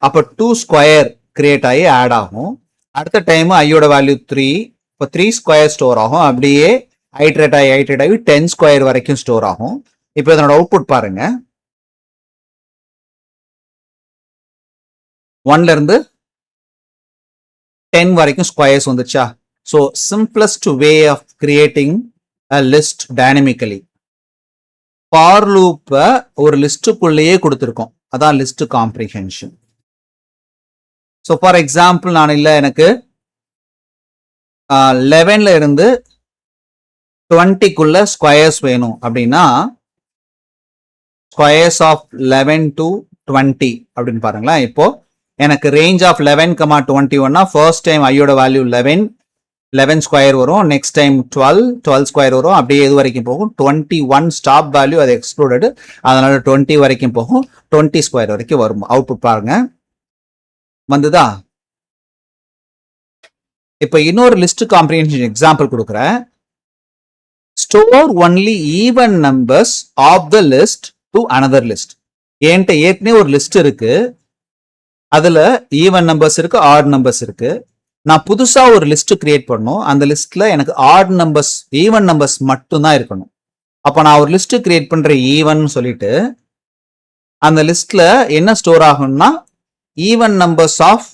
அப்போ 2 ஸ்கொயர் கிரியேட் ஆகி ஆட் ஆகும். அடுத்த டைம் ஐயோட வேல்யூ 3, இப்போ 3 ஸ்கொயர் ஸ்டோர் ஆகும். அப்படியே ஐட்ரேட் ஆகி 10 ஸ்கொயர் வரைக்கும் ஸ்டோர் ஆகும். இப்போ இதனோட அவுட்புட் பாருங்க. 1ல இருந்து 10 வரைக்கும் ஸ்கொயர்ஸ் வந்துச்சா? So simplest way of creating a list dynamically. For லூப்பை ஒரு லிஸ்ட்டுக்குள்ளேயே கொடுத்துருக்கோம். அதான் list comprehension. So for example நான் இல்லை எனக்கு 11ல இருந்து 20க்குள்ள ஸ்கொயர்ஸ் வேணும் அப்படின்னா ஸ்கொயர்ஸ் ஆஃப் 11 to 20 அப்படின்னு பாருங்களேன். இப்போ எனக்கு ரேஞ்ச் ஆஃப் 11,21னா ஃபர்ஸ்ட் டைம் ஐயோட வேல்யூ 11 ஸ்கொயர் வரும். நெக்ஸ்ட் டைம் 12 ஸ்கொயர் வரும். அப்படியே எது வரைக்கும் போகும்? 21 ஸ்டாப் வேல்யூ, அது எக்ஸ்க்ளூடட், அதனால 20 வரைக்கும் போகும். 20 ஸ்கொயர் வரைக்கும் வரும். அவுட்புட் பாருங்க, வந்துதா? இப்போ இன்னொரு லிஸ்ட் காம்ப்ரிஹென்ஷன் எக்ஸாம்பிள் கொடுக்குறேன். Store only even numbers of the list to another list. என்கிட்ட ஏற்கனவே ஒரு லிஸ்ட் இருக்கு, அதுல ஈவன் நம்பர்ஸ் இருக்கு, ஆட் நம்பர்ஸ் இருக்கு. நான் புதுசா ஒரு லிஸ்ட் கிரியேட் பண்ணணும். அந்த லிஸ்ட்ல எனக்கு ஆட் நம்பர்ஸ், ஈவன் நம்பர்ஸ் மட்டும் தான் இருக்கணும். அப்ப நான் ஒரு லிஸ்ட் கிரியேட் பண்ற ஈவன் சொல்லிட்டு அந்த லிஸ்ட்ல என்ன ஸ்டோர் ஆகும்னா even numbers of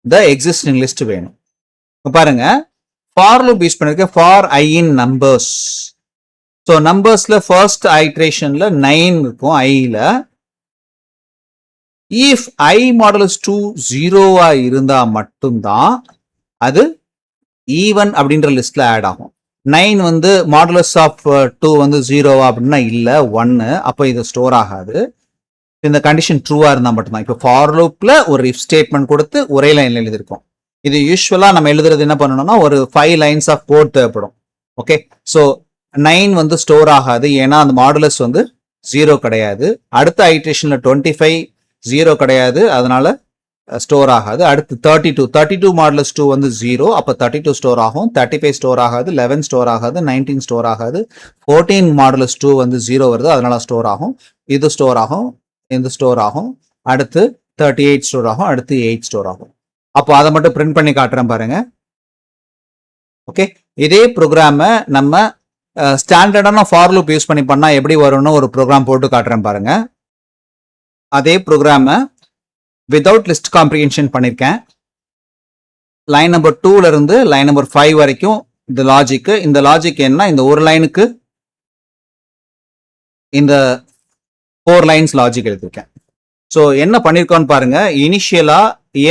the existing list வேணும். பாருங்க, ஃபார் லூப் யூஸ் பண்ணிருக்க for I in numbers. So நம்பர்ஸ்ல ஃபர்ஸ்ட் ஐட்ரேஷன்ல 9 இருக்கும் ஐல. இஃப் I மாடல்ஸ் 2 0வா இருந்தா மட்டும்தான் அது ஈவன் அப்படின்ற லிஸ்ட்ல ஆட் ஆகும். 9 வந்து மாடுலஸ் ஆஃப் 2 வந்து 0வா அப்படின்னா இல்ல 1, அப்போ இது ஸ்டோர் ஆகாது. இந்த கண்டிஷன் ட்ரூவா இருந்தா மட்டும்தான். இப்போ ஃபார் லூப்ல ஒரு இஃப் ஸ்டேட்மெண்ட் கொடுத்து ஒரே லைன்ல எழுதிருக்கோம். இது யூஸ்வலா நம்ம எழுதுறது என்ன பண்ணணும்னா ஒரு 5 லைன்ஸ் ஆஃப் கோட் தேவைப்படும். ஓகே, ஸோ 9 வந்து ஸ்டோர் ஆகாது, ஏன்னா அந்த மாடுலஸ் வந்து 0 கிடையாது. அடுத்த ஐட்ரேஷன்ல 25 0 கிடையாது, அதனால ஸ்டோர் ஆகாது. அடுத்து 32 மாடுலஸ் 2 வந்து 0, அப்போ 32 ஸ்டோர் ஆகும். 35 ஸ்டோர் ஆகாது, 11 ஸ்டோர் ஆகாது, 19 ஸ்டோர் ஆகாது. 14 மாடுலஸ் 2 வந்து 0 வருது, அதனால ஸ்டோர் ஆகும். இது ஸ்டோர் ஆகும், இது ஸ்டோர் ஆகும். அடுத்து 38 ஸ்டோர் ஆகும், அடுத்து 8 ஸ்டோர் ஆகும். அப்போ அதை மட்டும் பிரிண்ட் பண்ணி காட்டுறேன் பாருங்க. ஓகே, இதே ப்ரோக்ராமை நம்ம ஸ்டாண்டர்டான ஃபார் லூப் யூஸ் பண்ணி பண்ணா எப்படி வரும்னு ஒரு ப்ரோக்ராம் போட்டு காட்டுறேன் பாருங்க. அதே ப்ரோக்ராமை வித்தவுட் லிஸ்ட் காம்ப்ரிஹென்ஷன் பண்ணிருக்கேன். லைன் நம்பர் 2ல இருந்து லைன் நம்பர் 5 வரைக்கும் இந்த லாஜிக். இந்த லாஜிக் என்ன? இந்த ஒரு லைனுக்கு இந்த 4 லைன்ஸ் லாஜிக் எடுத்திருக்கேன். ஸோ என்ன பண்ணிருக்கோன்னு பாருங்க. இனிஷியலா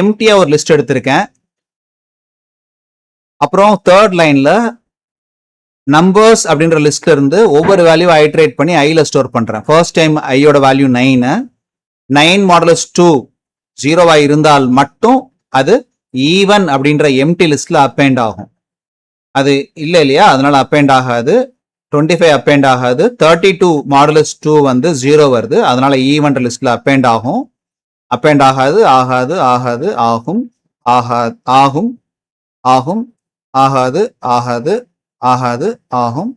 எம்டியா ஒரு லிஸ்ட் எடுத்திருக்கேன். அப்புறம் தேர்ட் லைன்ல நம்பர்ஸ் அப்படின்ற லிஸ்ட்ல இருந்து ஒவ்வொரு வேல்யூ ஐட்ரேட் பண்ணி ஐல ஸ்டோர் பண்றேன். ஃபர்ஸ்ட் டைம் ஐயோட வேல்யூ 9 மாடுலஸ் 2 0வா இருந்தால் மட்டும் அது ஈவன் அப்படின்ற எம்டி லிஸ்ட்ல அப்பேண்ட் ஆகும். அது இல்லை இல்லையா, அதனால அப்பேண்ட் ஆகாது. 25 அப்பேண்ட் ஆகாது. 32 மாடுலஸ் 2 வந்து 0 வருது, அதனால ஈவன் லிஸ்ட்ல அப்பேண்ட் ஆகும். அப்பேண்ட் ஆகாது, ஆகாது, ஆகாது, ஆகும், ஆகாது, ஆகும், ஆகும், ஆகாது, ஆகாது, ஆகாது, ஆகும்,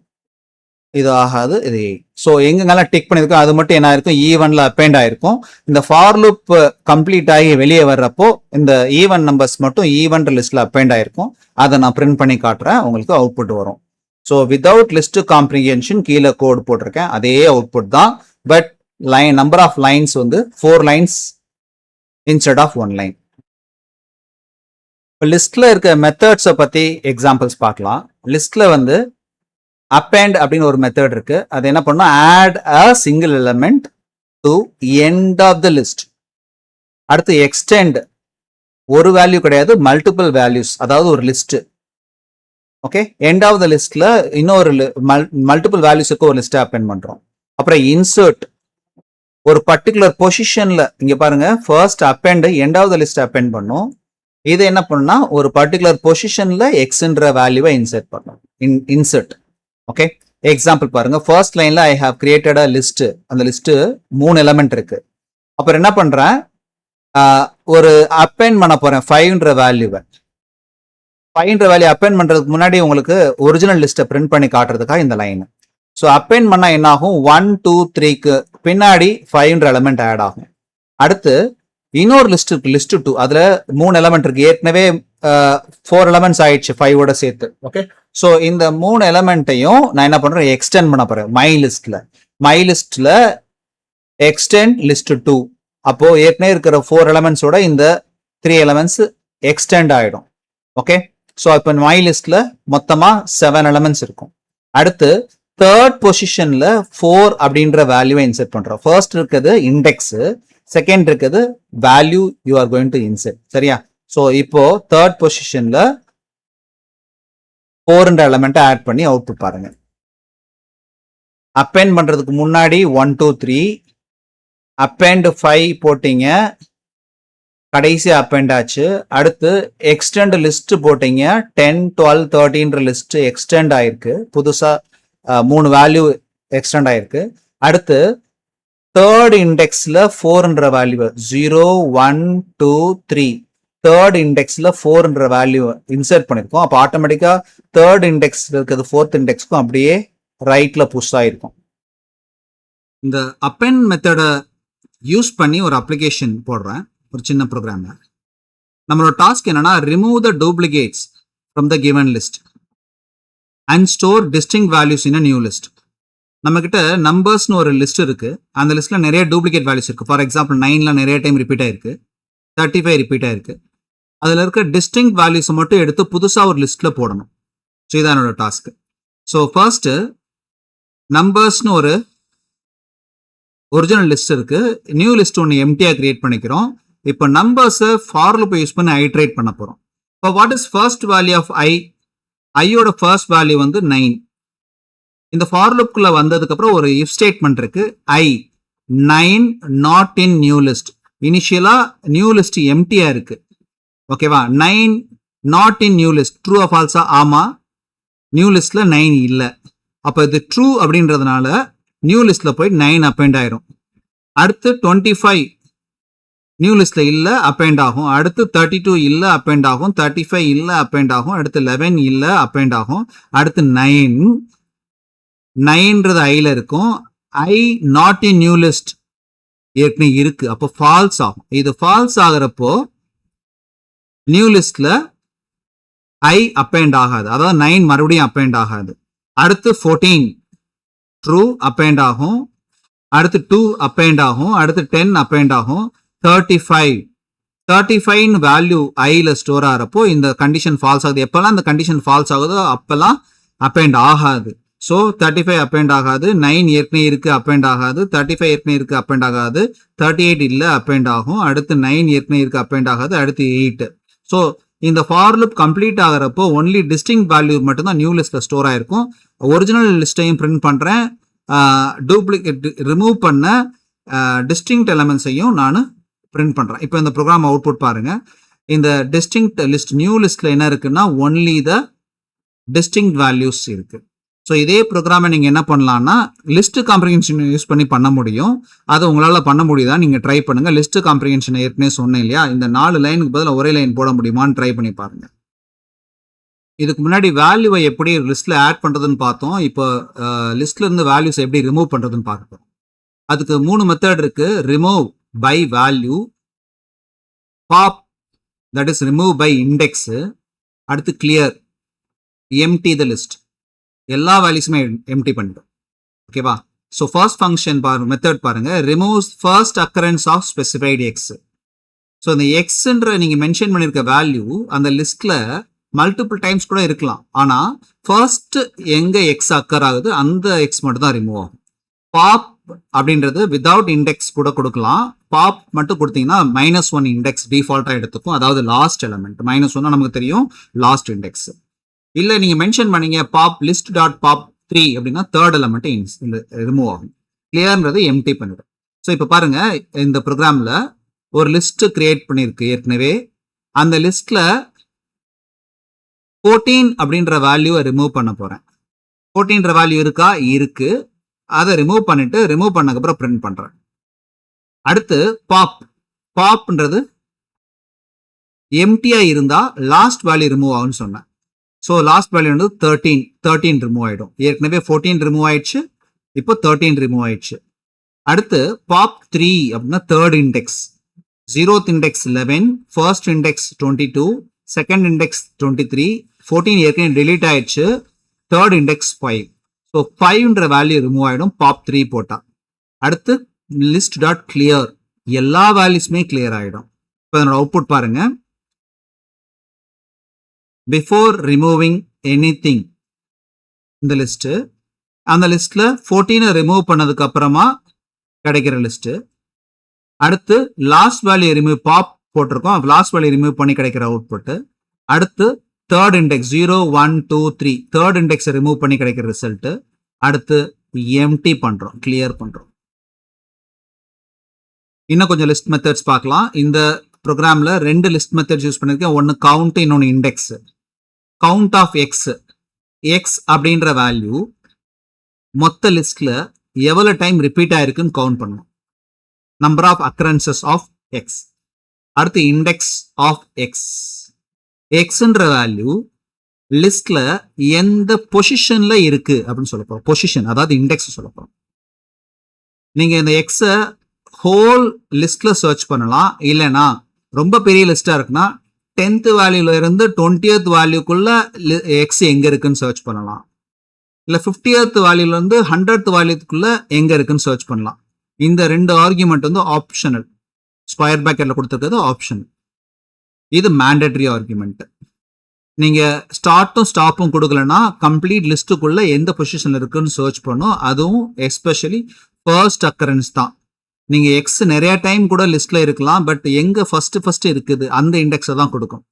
இது ஆகாது, இது. ஸோ எங்கெங்கெல்லாம் டிக் பண்ணியிருக்கோம் அது மட்டும் என்ன ஆயிருக்கும்? ஈவன்ல அப்பேண்ட் ஆயிருக்கும். இந்த ஃபார் லூப் கம்ப்ளீட் ஆகி வெளியே வர்றப்போ இந்த ஈவன் நம்பர்ஸ் மட்டும் ஈவன் லிஸ்ட்ல அப்பேண்ட் ஆயிருக்கும். அதை நான் பிரிண்ட் பண்ணி காட்டுறேன், உங்களுக்கு அவுட்புட் வரும். ஸோ வித்தவுட் லிஸ்ட் காம்ப்ரிஹென்ஷன் கீழே கோட் போட்டிருக்கேன், அதே அவுட்புட் தான். But line number of lines வந்து 4 லைன்ஸ் இன்ஸ்டெட் ஆஃப் 1 லைன். இப்போ லிஸ்ட்ல இருக்க மெத்தட்ஸை பத்தி எக்ஸாம்பிள்ஸ் பார்க்கலாம். லிஸ்ட்ல வந்து அப்பெண்ட் அப்படின்னு ஒரு மெத்தட் இருக்கு. அது என்ன பண்ணும், add a single element to end of the list. அடுத்து எக்ஸ்டெண்ட், ஒரு வேல்யூ கிடையாது, மல்டிபிள் வேல்யூஸ், அதாவது ஒரு list. Okay, end of the லிஸ்ட்ல இன்னொரு மல்டிபிள் வேல்யூஸுக்கு ஒரு லிஸ்ட் அப்பெண்ட் பண்றோம். அப்புறம் இன்சர்ட், ஒரு பர்டிகுலர் பொசிஷன்ல, இங்க பாருங்க, first append end of the list append பண்ணும். இது என்ன பண்ணா ஒரு பர்டிகுலர் பொசிஷன்ல எக்ஸ்ன்ற வேல்யூவை இன்சர்ட் பண்ணும். இன்சர்ட். ஓகே, எக்ஸாம்பிள் பாருங்க. ஃபர்ஸ்ட் லைன்ல I have created a list. அந்த லிஸ்ட் 3 எலிமெண்ட் இருக்கு. அப்புறம் என்ன பண்றேன், ஒரு அப்பெண்ட் பண்ண போறேன் 5ன்ற வேல்யூவை. 5ன்ற வேல்யூ அப்பெண்ட் பண்றதுக்கு முன்னாடி உங்களுக்கு ஒரிஜினல் லிஸ்ட்டை பிரிண்ட் பண்ணி காட்டுறதுக்காக இந்த லைன். ஸோ அப்பெண்ட் பண்ணா என்ன ஆகும், 1 2 3க்கு பின்னாடி 5ன்ற எலிமெண்ட் ஆட் ஆகும். அடுத்து இன்னொரு லிஸ்ட் இருக்கு, லிஸ்ட் 2. அதுல 3 எலிமெண்ட் இருக்கு. ஏற்கனவே 4 எலிமெண்ட்ஸ் ஆயிடுச்சு 5ஓட சேர்த்து. ஓகே, ஸோ இந்த 3 எலிமெண்ட்டையும் நான் என்ன பண்றேன், எக்ஸ்டெண்ட் பண்ண போறேன் மை லிஸ்ட்ல எக்ஸ்டெண்ட் லிஸ்ட் 2. அப்போ ஏற்கனவே இருக்கிற 4 எலிமெண்ட்ஸோட இந்த 3 எலிமெண்ட்ஸ் எக்ஸ்டெண்ட் ஆயிடும். ஓகே, ஸோ இப்போ மை லிஸ்ட்ல மொத்தமா 7 எலிமெண்ட்ஸ் இருக்கும். அடுத்து தேர்ட் பொசிஷன்ல 4 அப்படின்ற வேல்யூவை இன்செர்ட் பண்றோம். ஃபர்ஸ்ட் இருக்குது இண்டெக்ஸ், செகண்ட் இருக்குது value you are going to insert. சரியா? ஸோ இப்போ தேர்ட் பொசிஷன்ல 4ன்ற எலிமெண்ட் ஆட் பண்ணி அவுட்புட் பாருங்க. அப்பெண்ட் பண்றதுக்கு முன்னாடி 1 2 3, அப்பெண்ட் 5 போட்டீங்க, கடைசி அப்பெண்ட் ஆச்சு. அடுத்து எக்ஸ்டெண்ட் லிஸ்ட் போட்டீங்க, 10 12 13ன்ற லிஸ்ட் எக்ஸ்டெண்ட் ஆயிருக்கு. புதுசா 3 வேல்யூ எக்ஸ்டெண்ட் ஆயிருக்கு. அடுத்து தேர்ட் இண்டெக்ஸ்ல 4ன்ற வேல்யூ 0 1 2 3, தேர்ட் இண்டெக்ஸ்ல 4ன்ற வேல்யூ இன்சர்ட் பண்ணிருக்கோம். அப்போ ஆட்டோமேட்டிக்கா தேர்ட் இண்டெக்ஸ்ல இருக்கிறது ஃபோர்த் இண்டெக்ஸ்க்கும் அப்படியே ரைட்ல புஷ் ஆயிருக்கும். இந்த அப்பெண்ட் மெத்தடை யூஸ் பண்ணி ஒரு அப்ளிகேஷன் போடுறேன், ஒரு சின்ன ப்ரோக்ராம்ல. நம்மளோட டாஸ்க் என்னன்னா, remove the duplicates from the given list and store distinct values in a new list. நம்ம கிட்ட நம்பர்ஸ்னு ஒரு லிஸ்ட் இருக்கு. அந்த லிஸ்ட்ல நிறைய டூப்ளிகேட் வேல்யூஸ் இருக்கு. ஃபார் எக்ஸாம்பிள் 9ல நிறைய டைம் ரிப்பீட் ஆயிருக்கு, 35 ரிப்பீட் ஆயிருக்கு. அதுல இருக்க டிஸ்டிங்க்ட் வேல்யூஸை மட்டும் எடுத்து புதுசா ஒரு லிஸ்ட்ல போடணும். ஸோ இதான் என்னோட டாஸ்க். ஸோ ஃபர்ஸ்ட் நம்பர்ஸ்னு ஒரு ஒரிஜினல் லிஸ்ட் இருக்கு, நியூ லிஸ்ட் ஒன்று எம்டியா கிரியேட் பண்ணிக்கிறோம். இப்போ நம்பர்ஸை ஃபார் லூப் யூஸ் பண்ணி ஐட்ரேட் பண்ண போறோம். இப்போ what is first value of ஐயோட ஃபர்ஸ்ட் வேல்யூ வந்து 9. இந்த ஃபார் லூப்குள்ள வந்ததுக்கு அப்புறம் ஒரு இஃப் ஸ்டேட்மெண்ட் இருக்கு, I 9 not in new list. இனிஷியலா நியூ லிஸ்ட் எம்டியா இருக்கு. ஓகேவா? 9 not in new list, true ஆ ஃபால்ஸா? ஆமா, நியூ லிஸ்ட்ல 9 இல்ல. அப்ப இது ட்ரூ அப்படின்றதுனால நியூ லிஸ்ட்ல போய் 9 அப்பெண்ட் ஆயிரும். அடுத்து 25 நியூ லிஸ்ட்ல இல்ல, அப்பெண்ட் ஆகும். அடுத்து 32 இல்ல, அப்பெண்ட் ஆகும். 35 இல்ல, அப்பெண்ட் ஆகும். அடுத்து 11 இல்ல, அப்பெண்ட் ஆகும். அடுத்து 9ன்றது ஐல இருக்கும். I not in new list ஏற்கனவே இருக்கு, அப்போ ஃபால்ஸ் ஆகும். இது ஃபால்ஸ் ஆகிறப்போ நியூ லிஸ்ட்ல ஐ அப்பெண்ட் ஆகாது, அதாவது 9 மறுபடியும் அப்பெண்ட் ஆகாது. அடுத்து 14 ட்ரூ, அப்பெண்ட் ஆகும். அடுத்து 2 அப்பெண்ட் ஆகும். அடுத்து 10 அப்பெண்ட் ஆகும். 35 வேல்யூ ஐல ஸ்டோர் ஆகிறப்போ இந்த கண்டிஷன் ஃபால்ஸ் ஆகுது. எப்பெல்லாம் இந்த கண்டிஷன் ஃபால்ஸ் ஆகுதோ அப்பெல்லாம் அப்பெண்ட் ஆகாது. ஸோ 35 அப்பெண்ட் ஆகாது. 9 ஏற்கனவே இருக்கு, அப்பெண்ட் ஆகாது. 35 ஏற்கனவே இருக்கு, அப்பெண்ட் ஆகாது. 38 இல்ல, அப்பெண்ட் ஆகும். அடுத்து 9 ஏற்கனவே இருக்கு, அப்பெண்ட் ஆகாது. அடுத்து 8. ஸோ இந்த ஃபார் லூப் கம்ப்ளீட் ஆகிறப்போ ஒன்லி டிஸ்டிங்க்ட் வேல்யூ மட்டும் தான் நியூ லிஸ்ட்ல ஸ்டோர் ஆயிருக்கும். ஒரிஜினல் லிஸ்ட்டையும் பிரிண்ட் பண்றேன், டூப்ளிகேட் ரிமூவ் பண்ண டிஸ்டிங்க்ட் எலமெண்ட்ஸையும் நான் பிரிண்ட் பண்றேன். இப்போ இந்த ப்ரோக்ராம் அவுட்புட் பாருங்க. இந்த டிஸ்டிங்க்ட் லிஸ்ட் நியூ லிஸ்ட்ல என்ன இருக்குன்னா ஒன்லி த டிஸ்டிங்க்ட் வேல்யூஸ் இருக்கு. ஸோ இதே ப்ரோக்ராமை நீங்கள் என்ன பண்ணலாம்னா லிஸ்ட் காம்ப்ரிஹென்ஷன் யூஸ் பண்ணி பண்ண முடியும். அது உங்களால் பண்ண முடியுதா நீங்கள் ட்ரை பண்ணுங்க. லிஸ்ட் காம்ப்ரிஹென்ஷன் ஏற்கனவே சொன்னேன் இல்லையா, இந்த 4 லைனுக்கு பதிலாக ஒரே லைன் போட முடியுமான்னு ட்ரை பண்ணி பாருங்க. இதுக்கு முன்னாடி வேல்யூவை எப்படி லிஸ்ட்ல ஆட் பண்றதுன்னு பார்த்தோம். இப்போ லிஸ்ட்ல இருந்து வேல்யூஸ் எப்படி ரிமூவ் பண்றதுன்னு பார்ப்போம். அதுக்கு 3 மெத்தட் இருக்கு. Remove by value, pop that is remove by index, அடுத்து கிளியர் எம்டி த லிஸ்ட், எல்லா வேல்யூஸுமே எம்டி பண்ணிடும். ஓகேவா? ஸோ ஃபர்ஸ்ட் ஃபங்க்ஷன் மெத்தட் பாருங்க, removes first occurrence of specified X. So இந்த எக்ஸ்ன்ற நீங்க மென்ஷன் பண்ணிருக்க வேல்யூ அந்த லிஸ்ட்ல மல்டிபிள் டைம்ஸ் கூட இருக்கலாம். ஆனா ஃபர்ஸ்ட் எங்க எக்ஸ் அக்கர் ஆகுது அந்த எக்ஸ் மட்டும் தான் ரிமூவ் ஆகும். பாப் அப்படின்றது வித்தவுட் இண்டெக்ஸ் கூட கொடுக்கலாம். பாப் மட்டும் கொடுத்தீங்கன்னா -1 இண்டெக்ஸ் டிஃபால்ட்டா எடுத்துக்கும். அதாவது லாஸ்ட் எலமெண்ட் -1 நமக்கு தெரியும் லாஸ்ட் இண்டெக்ஸ். இல்ல நீங்க மென்ஷன் பண்ணீங்க பாப் லிஸ்ட் டாட் பாப் 3 அப்படின்னா தேர்ட் எலமெண்ட் ரிமூவ் ஆகும். கிளியர்ன்றது எம்டி பண்ணிடும். ஸோ இப்போ பாருங்க இந்த ப்ரோக்ராம்ல ஒரு லிஸ்ட் கிரியேட் பண்ணியிருக்கு ஏற்கனவே. அந்த லிஸ்ட்ல 14 அப்படின்ற வேல்யூவை ரிமூவ் பண்ண போறேன். 14ன்ற வேல்யூ இருக்கா? இருக்கு. அதை ரிமூவ் பண்ணிட்டு ரிமூவ் பண்ணக்கப்புறம் பிரிண்ட் பண்றேன். அடுத்து பாப்ன்றது எம்டியா இருந்தா லாஸ்ட் வேல்யூ ரிமூவ் ஆகும்னு சொன்னேன். ஸோ லாஸ்ட் வேல்யூ வந்து 13 ரிமூவ் ஆயிடும். ஏற்கனவே 14 ரிமூவ் ஆயிடுச்சு, இப்போ 13 ரிமூவ் ஆயிடுச்சு. அடுத்து பாப் 3 அப்படின்னா third index. 0th index 11, first index 22, second index 23, 14 ஏற்கனவே டெலீட் ஆயிடுச்சு, தேர்ட் இண்டெக்ஸ் 5. ஸோ 5ன்ற வேல்யூ ரிமூவ் ஆயிடும் பாப் 3 போட்டா. அடுத்து லிஸ்ட் டாட் கிளியர், எல்லா வேல்யூஸ்மே கிளியர் ஆயிடும். இப்போ என்னோட அவுட்புட் பாருங்க. பிஃபோர் ரிமூவிங் எனிதிங் இந்த லிஸ்ட், அந்த லிஸ்ட்ல 14 ரிமூவ் பண்ணதுக்கு அப்புறமா கிடைக்கிற லிஸ்ட். அடுத்து லாஸ்ட் வேல்யூ ரிமூவ் பாப் போட்டிருக்கோம், லாஸ்ட் வேல்யூ ரிமூவ் பண்ணி கிடைக்கிற அவுட்புட். அடுத்து third index 0, 1, 2, 3 third index remove பண்ணி கிடைக்கிற ரிசல்ட். அடுத்து எம்டி பண்றோம், கிளியர் பண்றோம். இன்னும் கொஞ்சம் லிஸ்ட் மெத்தட்ஸ் பார்க்கலாம். இந்த ப்ரோக்ராம்ல 2 லிஸ்ட் மெத்தட்ஸ் யூஸ் பண்ணிருக்கேன். ஒன்னு கவுண்ட், இன்னொன்னு index. Count of X, X அப்படின்ற வேல்யூ மொத்த லிஸ்ட்ல எவ்வளவு டைம் ரிப்பீட் ஆயிருக்குன்னு கவுண்ட் பண்ணணும். Number of occurrences of X. அடுத்து இண்டெக்ஸ் ஆஃப் எக்ஸ். எக்ஸ்ன்ற வேல்யூ லிஸ்ட்ல எந்த பொசிஷன்ல இருக்கு அப்படின்னு சொல்ல போறோம். பொசிஷன் அதாவது இண்டெக்ஸ் சொல்ல போறோம். நீங்க இந்த எக்ஸ ஹோல் லிஸ்ட்ல சர்ச் பண்ணலாம். இல்லைன்னா ரொம்ப பெரிய லிஸ்டா இருக்குன்னா 10th வேல்யூல இருந்து 20th வேல்யூக்குள்ள எக்ஸ் எங்க இருக்குன்னு சர்ச் பண்ணலாம். இல்ல 50th வேல்யூல இருந்து 100th வேல்யூக்குள்ள எங்க இருக்குன்னு சர்ச் பண்ணலாம். இந்த 2 ஆர்குமெண்ட் வந்து ஆப்ஷனல். ஸ்கொயர் பிராக்கெட்ல கொடுத்துருக்கிறது ஆப்ஷனல். இது மேண்டேட்டரி ஆர்குமெண்ட். நீங்க ஸ்டார்ட்டும் ஸ்டாப்பும் கொடுக்கலன்னா கம்ப்ளீட் லிஸ்ட்டுக்குள்ள எந்த பொசிஷன்ல இருக்குன்னு சர்ச் பண்ணும். அதுவும் எஸ்பெஷலி ஃபர்ஸ்ட் அக்கரன்ஸ் தான். நீங்க எக்ஸ் நிறைய டைம் கூட லிஸ்ட்ல இருக்கலாம், பட் எங்க ஃபர்ஸ்ட் இருக்குது அந்த இண்டெக்ஸை தான் கொடுக்கும்.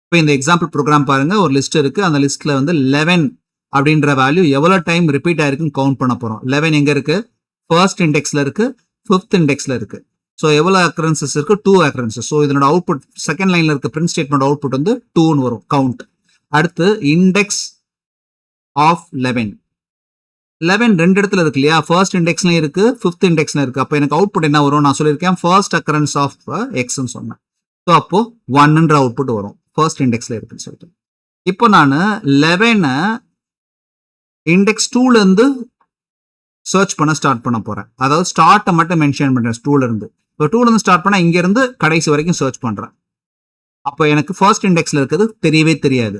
இப்போ இந்த எக்ஸாம்பிள் ப்ரோக்ராம் பாருங்க. ஒரு லிஸ்ட் இருக்கு, அந்த லிஸ்ட்ல வந்து 11 அப்படின்ற வேல்யூ எவ்வளவு டைம் ரிப்பீட் ஆயிருக்குன்னு கவுண்ட் பண்ண போறோம். 11 எங்க இருக்கு? ஃபர்ஸ்ட் இண்டெக்ஸ்ல இருக்கு, 5th இண்டெக்ஸ்ல இருக்கு. ஸோ எவ்வளவு அக்கரன்சஸ் இருக்கு? 2 அக்கரன்சஸ். ஸோ இதனோட அவுட்புட் செகண்ட் லைன்ல இருக்க பிரிண்ட் ஸ்டேட்மெண்ட் அவுட்புட் வந்து 2ன்னு வரும் கவுண்ட். அடுத்து இண்டெக்ஸ் ஆஃப் 11. 11 2 இடத்துல இருக்கு இல்லையா? ஃபர்ஸ்ட் இண்டெக்ஸ்லயும் இருக்கு, 5th இண்டெக்ஸ்ல இருக்கு. அப்போ எனக்கு அவுட்புட் என்ன வரும்? நான் சொல்லியிருக்கேன் ஃபர்ஸ்ட் அக்கரன்ஸ் ஆஃப் எக்ஸ்ன்னு சொன்னேன். ஸோ அப்போ 1ன்ற அவுட்புட் வரும் ஃபர்ஸ்ட் இண்டெக்ஸ்ல இருக்குன்னு சொல்லிட்டு. இப்போ நான் 11 இண்டெக்ஸ் 2ல இருந்து சர்ச் பண்ண ஸ்டார்ட் பண்ண போறேன். அதாவது ஸ்டார்ட்டை மட்டும் மென்ஷன் பண்றேன் 2ல இருந்து. இப்போ 2ல இருந்து ஸ்டார்ட் பண்ணா இங்க இருந்து கடைசி வரைக்கும் சர்ச் பண்றேன். அப்போ எனக்கு ஃபர்ஸ்ட் இண்டெக்ஸ்ல இருக்கிறது தெரியவே தெரியாது.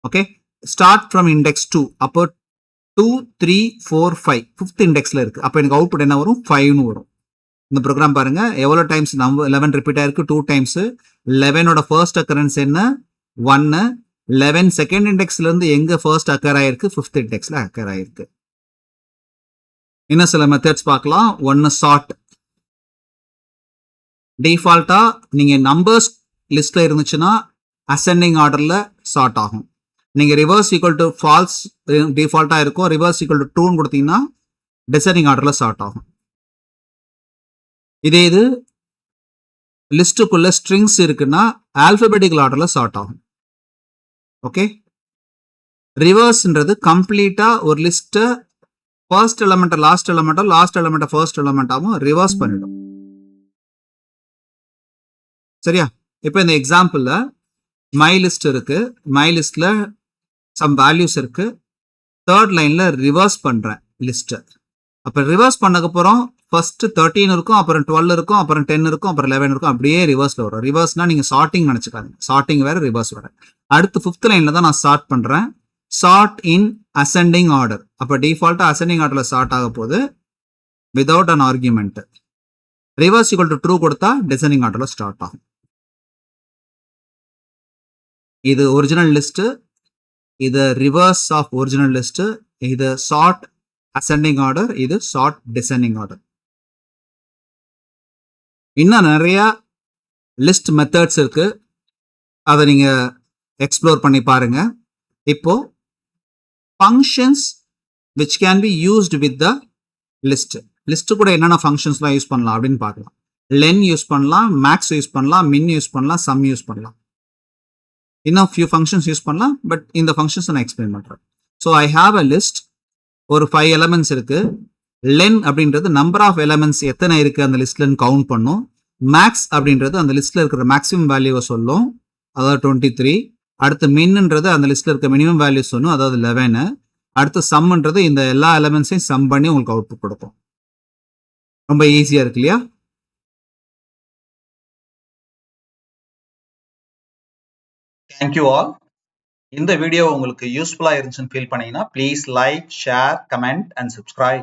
Okay, start from index 2. அப்போ 2, 3, 4, 5 5th இண்டெக்ஸ்ல இருக்கு. அப்போ எனக்கு அவுட்புட் என்ன வரும்? 5ன்னு வரும். இந்த ப்ரோக்ராம் பாருங்க எவ்வளவு டைம்ஸ் 11 ரிப்பீட் ஆயிருக்கு? 2 டைம்ஸ். 11ஓட ஃபர்ஸ்ட் அக்கரன்ஸ் என்ன? 1. 11 செகண்ட் இண்டெக்ஸ்ல இருந்து எங்க ஃபர்ஸ்ட் அக்கர் ஆயிருக்கு? 5th இண்டெக்ஸ்ல அக்கர் ஆயிருக்கு. இன்னும் சில மெத்தட்ஸ் பார்க்கலாம். ஒன்னு சார்ட். டிஃபால்ட்டா நீங்க நம்பர்ஸ் லிஸ்ட்ல இருந்துச்சுன்னா அசெண்டிங் ஆர்டர்ல சார்ட் ஆகும். நீங்க ரிவர்ஸ் ஈக்குவல் டு ஃபால்ஸ் டிஃபால்ட்டா இருக்கும், ரிவர்ஸ் ஈக்குவல் டு ட்ரூன்னு கொடுத்தீங்கன்னா டிசெண்டிங் ஆர்டர்ல சார்ட் ஆகும். இதே இது லிஸ்ட்டுக்குள்ள ஸ்ட்ரிங்ஸ் இருக்குன்னா ஆல்பபெட்டிக்கல் ஆர்டர்ல சார்ட் ஆகும். ஓகே, ரிவர்ஸ்ன்றது கம்ப்ளீட்டா ஒரு லிஸ்ட்டை ஃபர்ஸ்ட் எலமெண்ட் லாஸ்ட் எலமெண்டா, லாஸ்ட் எலமெண்ட் ஃபர்ஸ்ட் எலமெண்டாவும் ரிவர்ஸ் பண்ணிடும். சரியா? இப்போ இந்த எக்ஸாம்பிள்ல மை லிஸ்ட் இருக்கு, மை லிஸ்ட்ல சம் வேல்யூஸ் இருக்கு. தேர்ட் லைன்ல ரிவர்ஸ் பண்றேன் லிஸ்ட். அப்ப ரிவர்ஸ் பண்ணக்கப்புறம் ஃபர்ஸ்ட் 13 இருக்கும், அப்புறம் 12 இருக்கும், அப்புறம் 10 இருக்கும், அப்புறம் 11 இருக்கும். அப்படியே ரிவர்ஸ்ல வரும். ரிவர்ஸ்னா நீங்க சார்ட்டிங் நினைச்சுக்காதீங்க. சார்ட்டிங் வேற, ரிவர்ஸ் வேற. அடுத்து 5th லைன்ல தான் நான் சார்ட் பண்றேன். Sort in ascending order. அப்ப டிஃபால்ட்டா அசெண்டிங் ஆர்டர்ல சார்ட் ஆக போகுது without an argument. Reverse equal to true கொடுத்தா டிசெண்டிங் ஆர்டர்ல ஸ்டார்ட் ஆகும். இது ஒரிஜினல் லிஸ்ட், இது ரிவர்ஸ் ஆஃப் ஒரிஜினல் லிஸ்ட், இது சார்ட் அசெண்டிங் ஆர்டர், இது சார்ட் டிசெண்டிங் ஆர்டர். இன்னும் நிறைய லிஸ்ட் மெத்தட்ஸ் இருக்கு, அதை நீங்க எக்ஸ்ப்ளோர் பண்ணி பாருங்க. இப்போ functions which can be used with the list. List கூட என்னென்ன ஃபங்க்ஷன்ஸ்லாம் யூஸ் பண்ணலாம் அப்படின்னு பார்க்கலாம். லென் யூஸ் பண்ணலாம், மேக்ஸ் யூஸ் பண்ணலாம், மின் யூஸ் பண்ணலாம், சம் யூஸ் பண்ணலாம். இன்னும் ஃபியூ ஃபங்க்ஷன்ஸ் யூஸ் பண்ணலாம், பட் இந்த ஃபங்க்ஷன்ஸ் நான் எக்ஸ்பிளைன் பண்ணுறேன். So I have a list, ஒரு 5 எலமெண்ட்ஸ் இருக்கு. லென் அப்படின்றது நம்பர் ஆஃப் எலமெண்ட்ஸ் எத்தனை இருக்கு அந்த லிஸ்ட்லன்னு கவுண்ட் பண்ணும். மேக்ஸ் அப்படின்றது அந்த லிஸ்ட்ல இருக்கிற மேக்ஸிமம் வேல்யூவை சொல்லும், அதாவது 23. அடுத்து மின்ன்றது அந்த லிஸ்ட்ல இருக்க மினிமம் வேல்யூ சொல்லும், அதாவது 11. அடுத்து சம்ன்றது இந்த எல்லா எலமெண்ட்ஸையும் சம் பண்ணி உங்களுக்கு அவுட்புட் கொடுக்கும். ரொம்ப ஈஸியா இருக்கு இல்லையா? Thank you all. இந்த வீடியோ உங்களுக்கு யூஸ்ஃபுல்லா இருந்துச்சுன்னு ஃபீல் பண்ணீங்கன்னா please like, share, comment and subscribe.